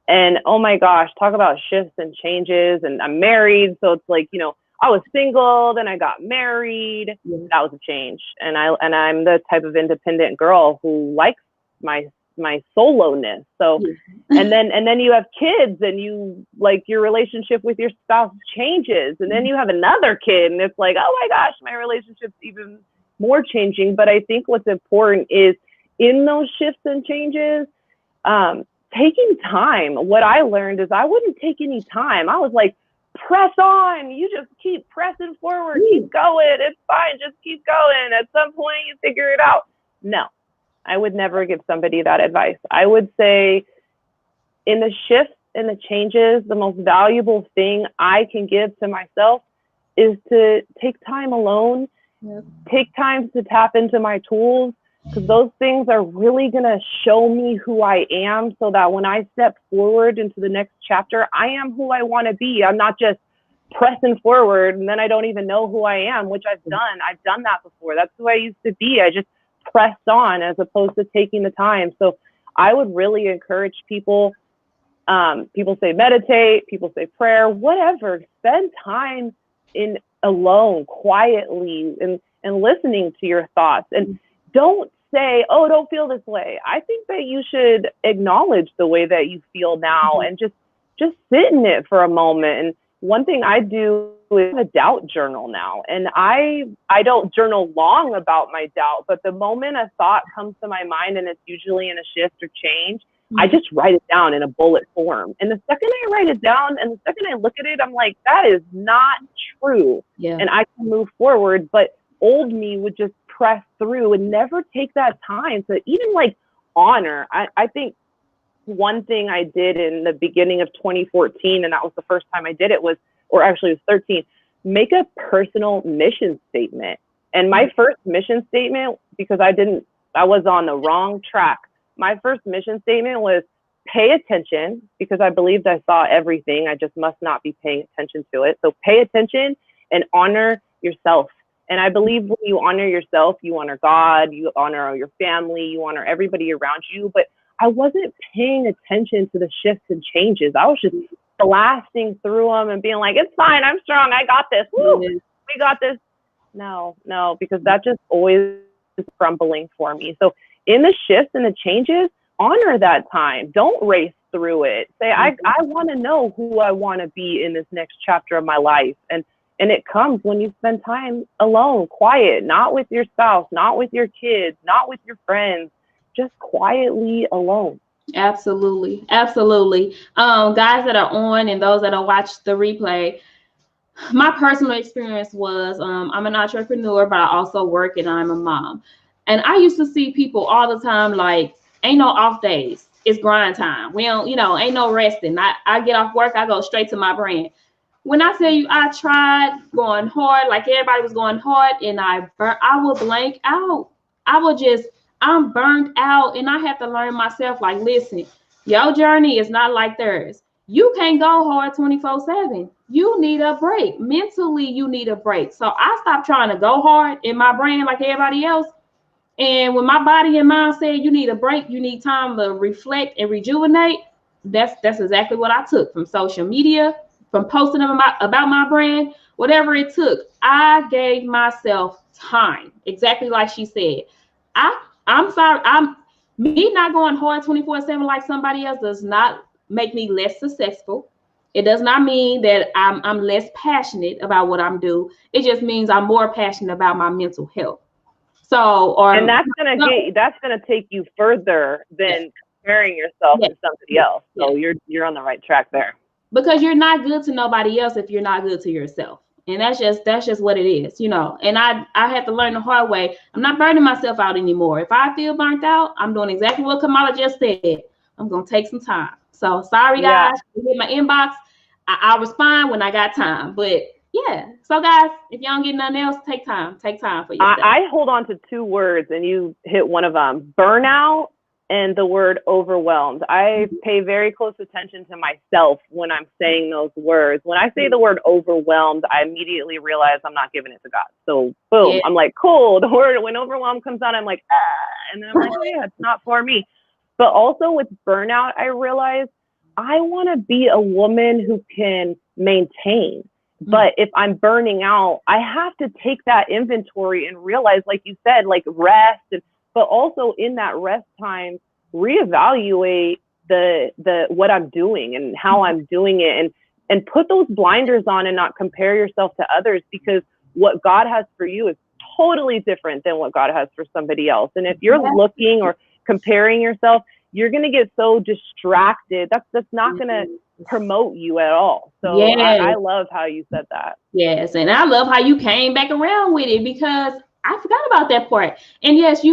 And oh my gosh, talk about shifts and changes. And I'm married. So it's like, you know, I was single, then I got married. That was a change. And I'm the type of independent girl who likes my soloness. So, and then you have kids, and you like your relationship with your spouse changes, and then you have another kid, and it's like, oh my gosh, my relationship's even more changing. But I think what's important is in those shifts and changes, taking time. What I learned is I wouldn't take any time. I was like, press on. You just keep pressing forward. Keep going. It's fine. Just keep going. At some point, you figure it out. No, I would never give somebody that advice. I would say in the shifts and the changes, the most valuable thing I can give to myself is to take time alone, take time to tap into my tools, because those things are really going to show me who I am, so that when I step forward into the next chapter, I am who I want to be. I'm not just pressing forward and then I don't even know who I am, which I've done. I've done that before. That's who I used to be. I just pressed on as opposed to taking the time. So I would really encourage people. People say meditate, people say prayer, whatever. Spend time in alone, quietly, and listening to your thoughts. And don't say, oh, don't feel this way. I think that you should acknowledge the way that you feel now and just sit in it for a moment. And one thing I do is a doubt journal now. And I don't journal long about my doubt, but the moment a thought comes to my mind, and it's usually in a shift or change, I just write it down in a bullet form. And the second I write it down and the second I look at it, I'm like, that is not true. Yeah. And I can move forward. But old me would just press through and never take that time to even like honor. I think one thing I did in the beginning of 2014, and that was the first time I did it, was, or actually it was 13, make a personal mission statement. And my first mission statement, because I was on the wrong track. My first mission statement was pay attention, because I believed I saw everything. I just must not be paying attention to it. So pay attention and honor yourself. And I believe when you honor yourself, you honor God, you honor your family, you honor everybody around you. But I wasn't paying attention to the shifts and changes. I was just blasting through them and being like, it's fine, I'm strong, I got this. Woo, we got this. No, because that just always is crumbling for me. So in the shifts and the changes, honor that time. Don't race through it. Say, I want to know who I want to be in this next chapter of my life. And it comes when you spend time alone, quiet, not with your spouse, not with your kids, not with your friends, just quietly alone. Absolutely. Absolutely. Guys that are on and those that will watch the replay, my personal experience was I'm an entrepreneur, but I also work and I'm a mom. And I used to see people all the time like, ain't no off days. It's grind time. We don't, ain't no resting. I get off work, I go straight to my brand. When I tell you I tried going hard, like everybody was going hard, and I will blank out. I'm burnt out, and I have to learn myself, like, listen, your journey is not like theirs. You can't go hard 24/7. You need a break. Mentally, you need a break. So I stopped trying to go hard in my brain like everybody else. And when my body and mind said you need a break, you need time to reflect and rejuvenate, that's exactly what I took from social media, from posting about my brand, whatever it took. I gave myself time, exactly like she said. I'm sorry, me not going hard 24/7 like somebody else does not make me less successful. It does not mean that I'm less passionate about what I'm doing. It just means I'm more passionate about my mental health. And that's gonna take you further than comparing yourself to somebody else. So you're on the right track there. Because you're not good to nobody else if you're not good to yourself. And that's just what it is, And I had to learn the hard way. I'm not burning myself out anymore. If I feel burnt out, I'm doing exactly what Kamala just said. I'm gonna take some time. So sorry guys, hit my inbox. I'll respond when I got time. But yeah. So guys, if y'all don't get nothing else, take time. Take time for yourself. I hold on to two words and you hit one of them. Burnout and the word overwhelmed. I pay very close attention to myself when I'm saying those words. When I say the word overwhelmed, I immediately realize I'm not giving it to God. So boom, I'm like, cool. The word, when overwhelmed comes out, I'm like, and then I'm like, oh yeah, it's not for me. But also with burnout, I realize I want to be a woman who can maintain. But if I'm burning out, I have to take that inventory and realize, like you said, like rest, but also in that rest time, reevaluate the what I'm doing and how I'm doing it, and put those blinders on and not compare yourself to others, because what God has for you is totally different than what God has for somebody else. And if you're looking or comparing yourself, you're going to get so distracted. That's not going to promote you at all. So I love how you said that. Yes. And I love how you came back around with it, because I forgot about that part. And yes,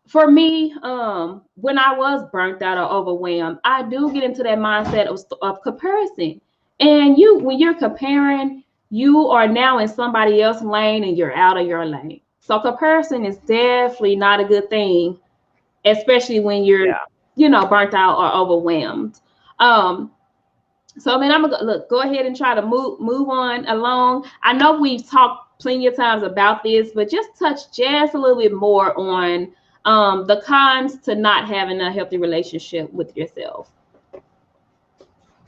for me, when I was burnt out or overwhelmed, I do get into that mindset of comparison. And when you're comparing, you are now in somebody else's lane and you're out of your lane. So comparison is definitely not a good thing, especially when you're, burnt out or overwhelmed. So then I'm gonna go ahead and try to move on along. I know we've talked plenty of times about this, but just touch just a little bit more on the cons to not having a healthy relationship with yourself.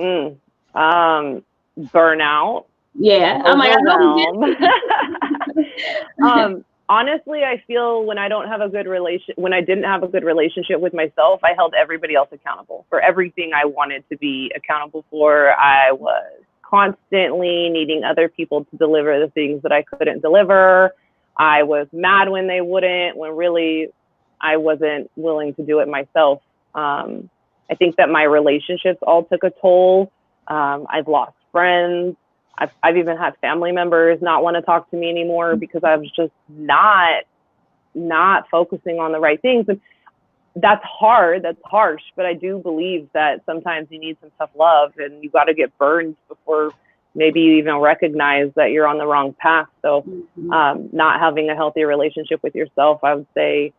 Burnout. Yeah, I'm like, I know. Honestly, I feel when I didn't have a good relationship with myself, I held everybody else accountable for everything I wanted to be accountable for. I was constantly needing other people to deliver the things that I couldn't deliver. I was mad when they wouldn't, when really I wasn't willing to do it myself. I think that my relationships all took a toll. I've lost friends. I've even had family members not want to talk to me anymore because I was just not focusing on the right things. And that's hard. That's harsh. But I do believe that sometimes you need some tough love, and you got to get burned before maybe you even recognize that you're on the wrong path. So not having a healthy relationship with yourself, I would say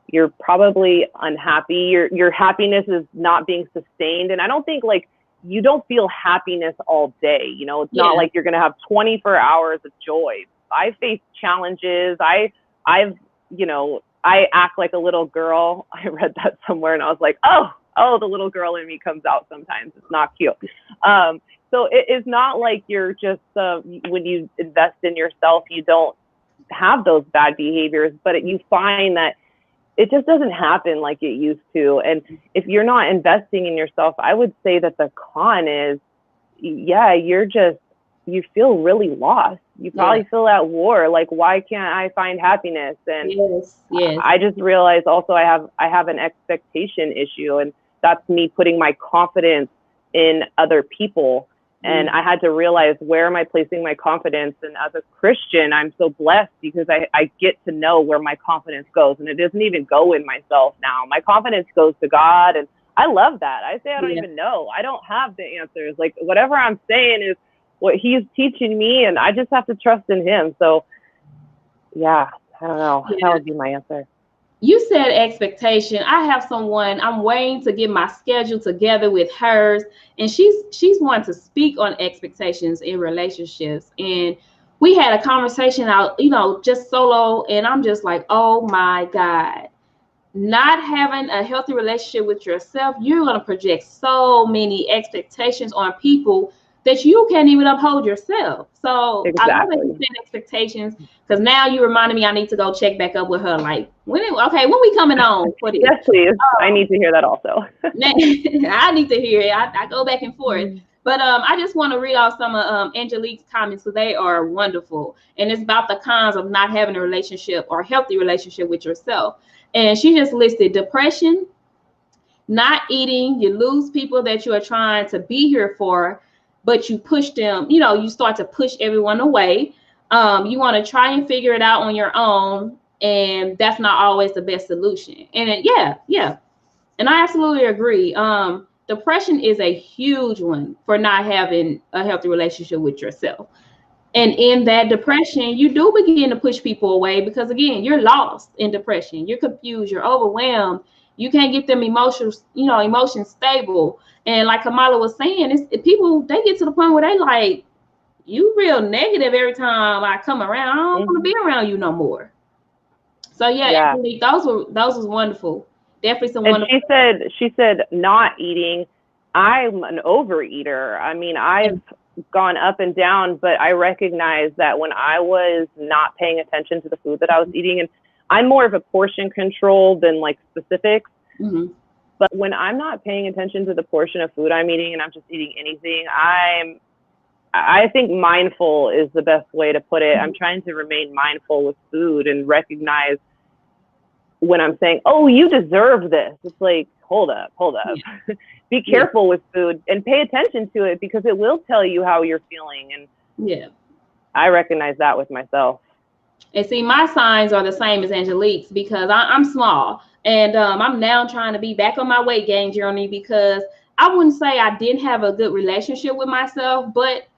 you're probably unhappy. Your happiness is not being sustained. And I don't think you don't feel happiness all day. It's not like you're going to have 24 hours of joy. I face challenges. I've I act like a little girl. I read that somewhere and I was like, oh, the little girl in me comes out sometimes. It's not cute. So it is not like you're just, when you invest in yourself, you don't have those bad behaviors, but you find that it just doesn't happen like it used to. And if you're not investing in yourself, I would say that the con is, yeah, you feel really lost. You probably feel at war. Like, why can't I find happiness? And yes. I just realized also I have an expectation issue, and that's me putting my confidence in other people. And I had to realize, where am I placing my confidence? And as a Christian, I'm so blessed because I get to know where my confidence goes. And it doesn't even go in myself now. My confidence goes to God. And I love that. I say I don't even know. I don't have the answers. Like, whatever I'm saying is what he's teaching me, and I just have to trust in him. So, yeah, I don't know. That would be my answer. You said expectation. I have someone, I'm waiting to get my schedule together with hers, and she's wanting to speak on expectations in relationships. And we had a conversation out, just solo, and I'm just like, oh my God, not having a healthy relationship with yourself, you're going to project so many expectations on people that you can't even uphold yourself. So I love that you set expectations, because now you reminded me I need to go check back up with her. Like, when we coming on for this? Yes, please. I need to hear that also. I need to hear it. I go back and forth. But I just want to read off some of Angelique's comments, because they are wonderful. And it's about the cons of not having a relationship or healthy relationship with yourself. And she just listed depression, not eating, you lose people that you are trying to be here for, but you push them, you start to push everyone away. You want to try and figure it out on your own, and that's not always the best solution. And yeah. And I absolutely agree. Depression is a huge one for not having a healthy relationship with yourself. And in that depression, you do begin to push people away, because again, you're lost in depression. You're confused, you're overwhelmed. You can't get them emotions stable. And like Kamala was saying, people, they get to the point where they like, you real negative every time I come around. I don't want to be around you no more. So yeah. those was wonderful. Definitely some wonderful. She said not eating. I'm an overeater. I mean, I've gone up and down, but I recognize that when I was not paying attention to the food that I was eating, and I'm more of a portion control than like specifics. But when I'm not paying attention to the portion of food I'm eating and I'm just eating anything, I think mindful is the best way to put it. I'm trying to remain mindful with food and recognize when I'm saying, oh, you deserve this. It's like, hold up. Yeah. Be careful with food and pay attention to it, because it will tell you how you're feeling. And I recognize that with myself. And see, my signs are the same as Angelique's, because I'm small, and I'm now trying to be back on my weight gain journey, because I wouldn't say I didn't have a good relationship with myself, but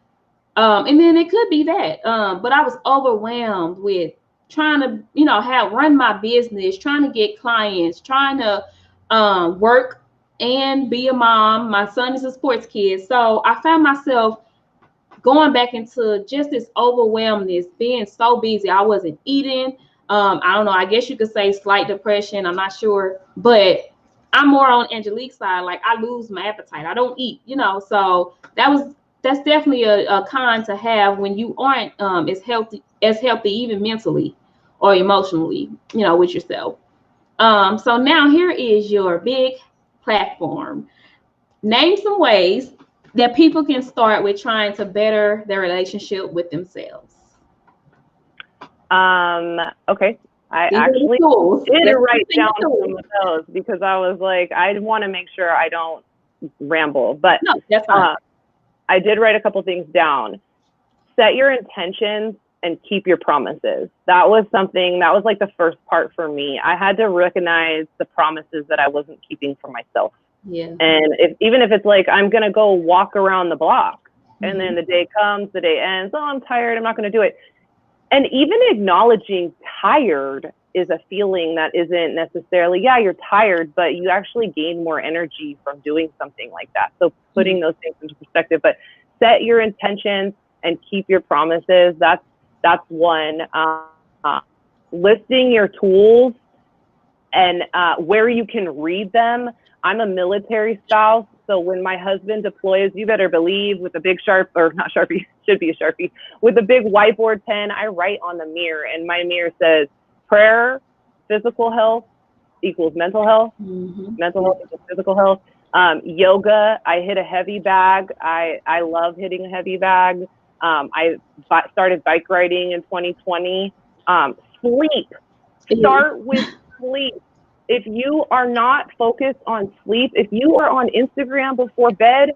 and then it could be that, but I was overwhelmed with trying to, run my business, trying to get clients, trying to work and be a mom. My son is a sports kid, so I found myself going back into just this overwhelmness, being so busy. I wasn't eating. I don't know. I guess you could say slight depression. I'm not sure, but I'm more on Angelique's side. Like, I lose my appetite. I don't eat, so that's definitely a con to have when you aren't as healthy, even mentally or emotionally, with yourself. So now here is your big platform. Name some ways that people can start with trying to better their relationship with themselves. Okay. I actually did write down some of those, because I was like, I want to make sure I don't ramble, but no, that's fine. I did write a couple things down. Set your intentions and keep your promises. That was like the first part for me. I had to recognize the promises that I wasn't keeping for myself. Yeah. And even if it's like, I'm going to go walk around the block, and then the day comes, the day ends, oh, I'm tired, I'm not going to do it. And even acknowledging tired is a feeling that isn't necessarily, you're tired, but you actually gain more energy from doing something like that. So putting those things into perspective, but set your intentions and keep your promises. That's one. Listing your tools and where you can read them. I'm a military spouse, so when my husband deploys, you better believe with a big Sharp, or not Sharpie, should be a Sharpie, with a big whiteboard pen, I write on the mirror, and my mirror says, prayer, physical health equals mental health, mental health equals physical health. Yoga, I hit a heavy bag. I love hitting a heavy bag. I started bike riding in 2020. Sleep, start with sleep. If you are not focused on sleep, if you are on Instagram before bed,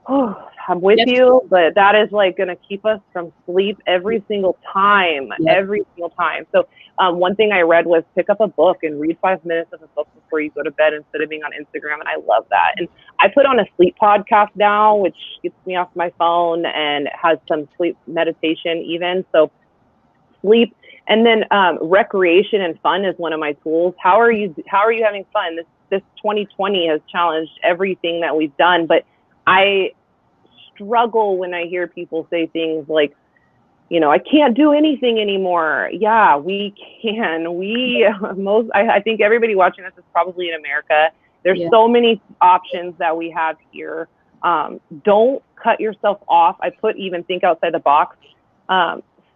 oh, I'm with you, but that is like going to keep us from sleep every single time, every single time. So one thing I read was pick up a book and read 5 minutes of a book before you go to bed instead of being on Instagram. And I love that. And I put on a sleep podcast now, which gets me off my phone and has some sleep meditation even. So sleep. And then recreation and fun is one of my tools. How are you having fun? This 2020 has challenged everything that we've done, but I struggle when I hear people say things like, you know, I can't do anything anymore. Yeah, we can. I think everybody watching this is probably in America. There's so many options that we have here. Don't cut yourself off. I put even think outside the box.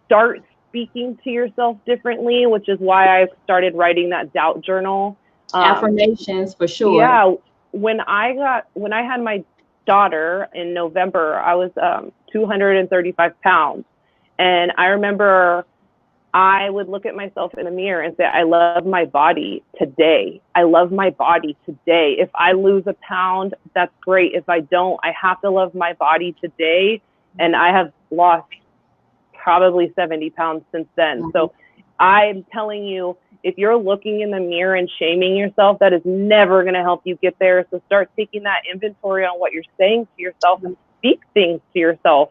Start speaking to yourself differently, which is why I started writing that doubt journal. Affirmations for sure. Yeah. When I had my daughter in November, I was 235 pounds. And I remember I would look at myself in the mirror and say, I love my body today. I love my body today. If I lose a pound, that's great. If I don't, I have to love my body today. And I have lost probably 70 pounds since then. So I'm telling you, if you're looking in the mirror and shaming yourself, that is never going to help you get there. So start taking that inventory on what you're saying to yourself and speak things to yourself.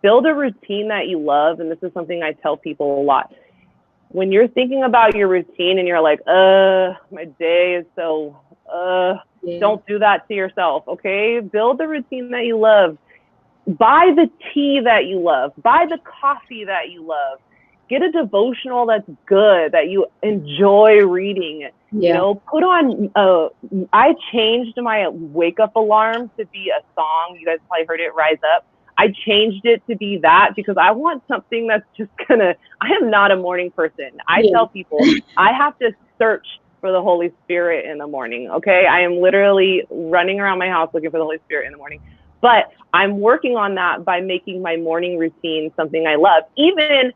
Build a routine that you love. And this is something I tell people a lot. When you're thinking about your routine and you're like, my day is so, don't do that to yourself. Okay. Build the routine that you love. Buy the tea that you love. Buy the coffee that you love. Get a devotional that's good, that you enjoy reading. You know, put on, I changed my wake up alarm to be a song. You guys probably heard it, Rise Up. I changed it to be that because I want something that's just I am not a morning person. I tell people I have to search for the Holy Spirit in the morning. Okay. I am literally running around my house looking for the Holy Spirit in the morning, but I'm working on that by making my morning routine something I love. Even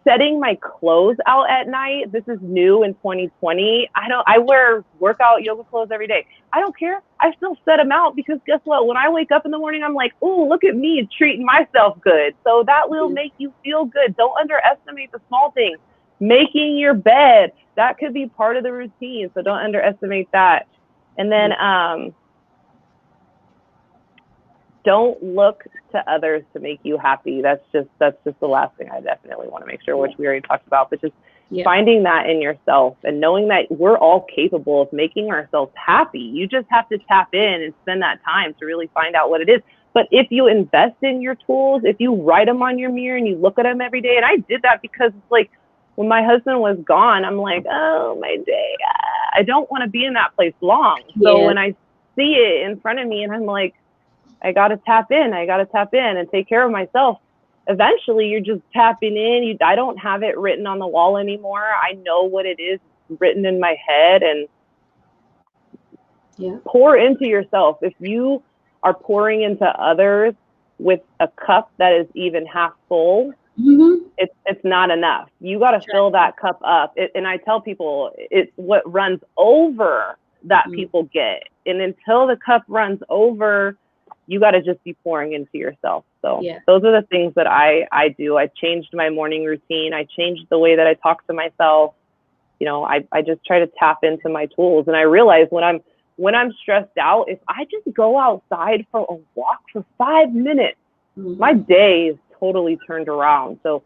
setting my clothes out at night. This is new in 2020. I wear workout yoga clothes every day. I don't care. I still set them out because guess what? When I wake up in the morning, I'm like, oh, look at me treating myself good. So that will make you feel good. Don't underestimate the small things. Making your bed, that could be part of the routine. So don't underestimate that. And then don't look to others to make you happy. That's just the last thing I definitely want to make sure, which we already talked about, but just finding that in yourself and knowing that we're all capable of making ourselves happy. You just have to tap in and spend that time to really find out what it is. But if you invest in your tools, if you write them on your mirror and you look at them every day, and I did that because it's like when my husband was gone, I'm like, oh, my day, I don't want to be in that place long. So when I see it in front of me and I'm like, I got to tap in and take care of myself. Eventually you're just tapping in. I don't have it written on the wall anymore. I know what it is written in my head, and pour into yourself. If you are pouring into others with a cup that is even half full, it's not enough. You got to fill that cup up. And I tell people it's what runs over that people get. And until the cup runs over, you got to just be pouring into yourself. So those are the things that I do. I changed my morning routine. I changed the way that I talk to myself. You know, I just try to tap into my tools. And I realize when I'm stressed out, if I just go outside for a walk for 5 minutes, my day is totally turned around. So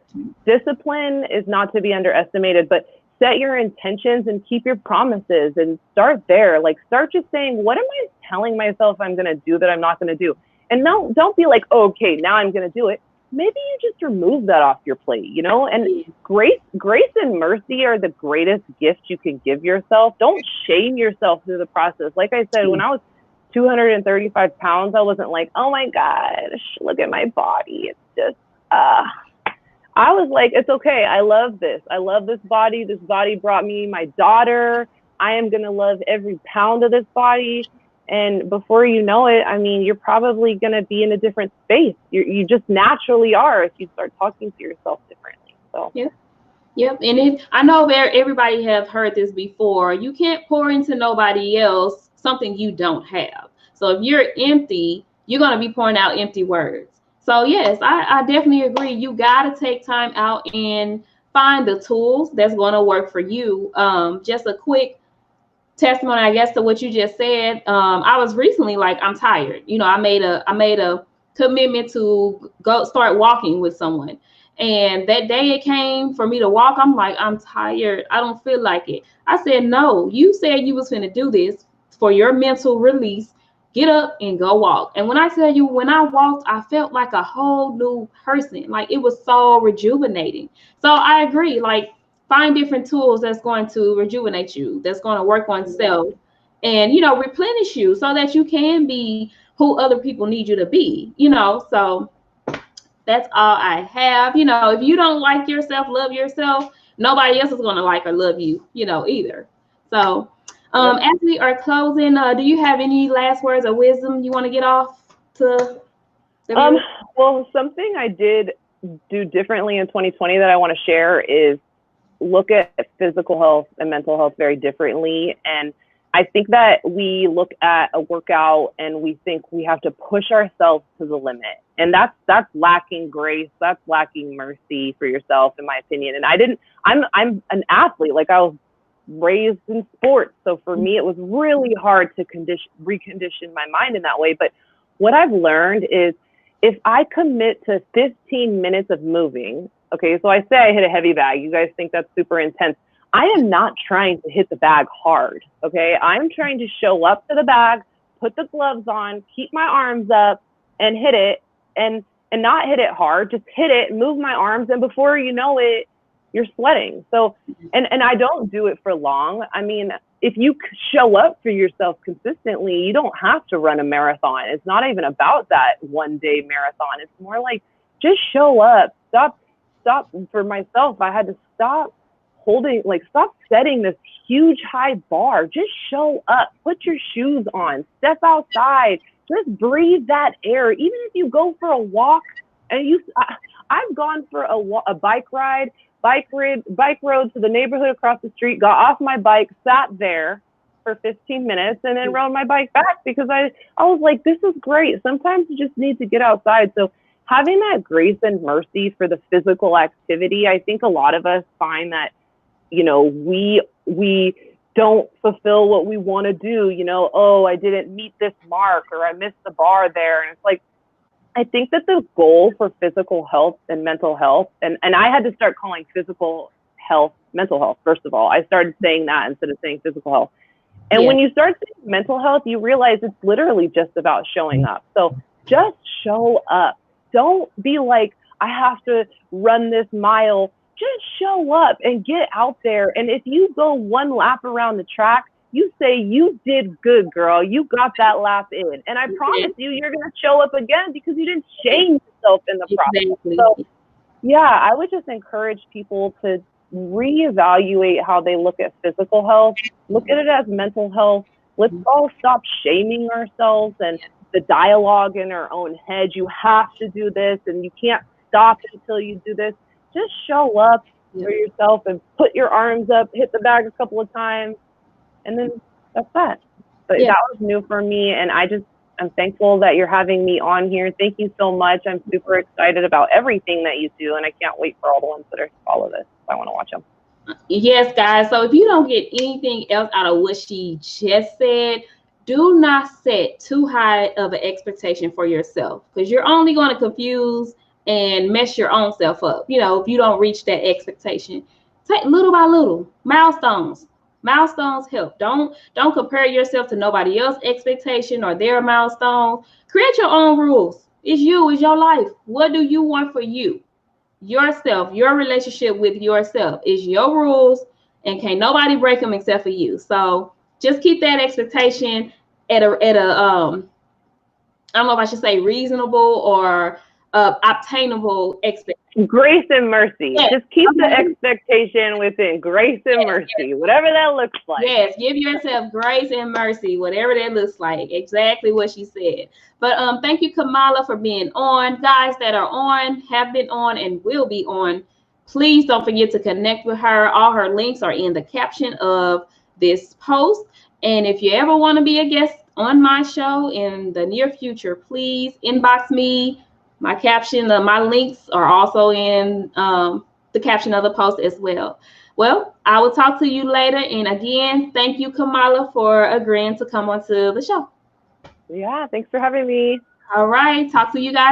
discipline is not to be underestimated, but set your intentions and keep your promises and start there. Like start just saying, what am I telling myself I'm going to do that I'm not going to do? And don't be like, oh, okay, now I'm going to do it. maybe you just remove that off your plate, you know? And grace and mercy are the greatest gift you can give yourself. Don't shame yourself through the process. Like I said, when I was 235 pounds, I wasn't like, oh my gosh, look at my body. It's just, I was like, it's okay. I love this. I love this body. This body brought me my daughter. I am going to love every pound of this body. And before you know it, I mean, you're probably going to be in a different space. You just naturally are if you start talking to yourself differently. So yeah. Yep. And I know everybody have heard this before. You can't pour into nobody else something you don't have. So if you're empty, you're going to be pouring out empty words. So yes, I definitely agree. You got to take time out and find the tools that's going to work for you. Just a quick testimony, I guess, to what you just said. I was recently like, I'm tired. You know, I made a commitment to go start walking with someone. And that day it came for me to walk. I'm like, I'm tired. I don't feel like it. I said, no, you said you was going to do this for your mental release. Get up and go walk. And when I tell you, when I walked, I felt like a whole new person. Like, it was so rejuvenating. So I agree. Like, find different tools that's going to rejuvenate you, that's going to work on self and, you know, replenish you so that you can be who other people need you to be, you know. So that's all I have. You know, if you don't like yourself, love yourself, nobody else is going to like or love you, you know, either. So as we are closing, do you have any last words of wisdom you want to get off to the viewers? Well, something I did do differently in 2020 that I want to share is look at physical health and mental health very differently. And I think that we look at a workout and we think we have to push ourselves to the limit. And that's lacking grace. That's lacking mercy for yourself, in my opinion. And I'm an athlete. Like, I was raised in sports. So for me, it was really hard to recondition my mind in that way. But what I've learned is if I commit to 15 minutes of moving, okay, so I say I hit a heavy bag. You guys think that's super intense. I am not trying to hit the bag hard, okay? I'm trying to show up to the bag, put the gloves on, keep my arms up, and hit it, and not hit it hard. Just hit it, move my arms, and before you know it, you're sweating. So, and I don't do it for long. I mean, if you show up for yourself consistently, you don't have to run a marathon. It's not even about that one-day marathon. It's more like, just show up. Stop. For myself, I had to stop setting this huge high bar. Just show up, put your shoes on, step outside, just breathe that air. Even if you go for a walk and I've gone for a bike ride to the neighborhood across the street, got off my bike, sat there for 15 minutes and then rode my bike back because I was like, this is great. Sometimes you just need to get outside. So having that grace and mercy for the physical activity, I think a lot of us find that, you know, we don't fulfill what we want to do. You know, oh, I didn't meet this mark or I missed the bar there. And it's like, I think that the goal for physical health and mental health, and I had to start calling physical health mental health, first of all. I started saying that instead of saying physical health. And when you start saying mental health, you realize it's literally just about showing up. So just show up. Don't be like, I have to run this mile. Just show up and get out there. And if you go one lap around the track, you say, you did good, girl. You got that lap in. And I promise you, you're going to show up again because you didn't shame yourself in the process. Exactly. So, yeah, I would just encourage people to reevaluate how they look at physical health. Look at it as mental health. Let's all stop shaming ourselves and the dialogue in our own head. You have to do this and you can't stop until you do this. Just show up for yourself and put your arms up, hit the bag a couple of times, and then that's that. But that was new for me, and I'm thankful that you're having me on here. Thank you so much. I'm super excited about everything that you do, and I can't wait for all the ones that are to follow this. I want to watch them. Yes, guys. So if you don't get anything else out of what she just said, do not set too high of an expectation for yourself because you're only going to confuse and mess your own self up. You know, if you don't reach that expectation, take little by little. Milestones help. Don't compare yourself to nobody else's expectation or their milestone. Create your own rules. It's you, it's your life. What do you want for you? Yourself, your relationship with yourself is your rules, and can't nobody break them except for you. So just keep that expectation at a I don't know if I should say reasonable or obtainable expectation. Grace and mercy. Yes. Just keep the expectation within grace and mercy, whatever that looks like. Yes, give yourself grace and mercy, whatever that looks like. Exactly what she said. But thank you, Kamala, for being on. Guys that are on, have been on, and will be on, please don't forget to connect with her. All her links are in the caption of this post. And if you ever want to be a guest on my show in the near future, please inbox me. My caption, my links are also in the caption of the post as well. Well, I will talk to you later. And again, thank you, Kamala, for agreeing to come onto the show. Yeah, thanks for having me. All right. Talk to you guys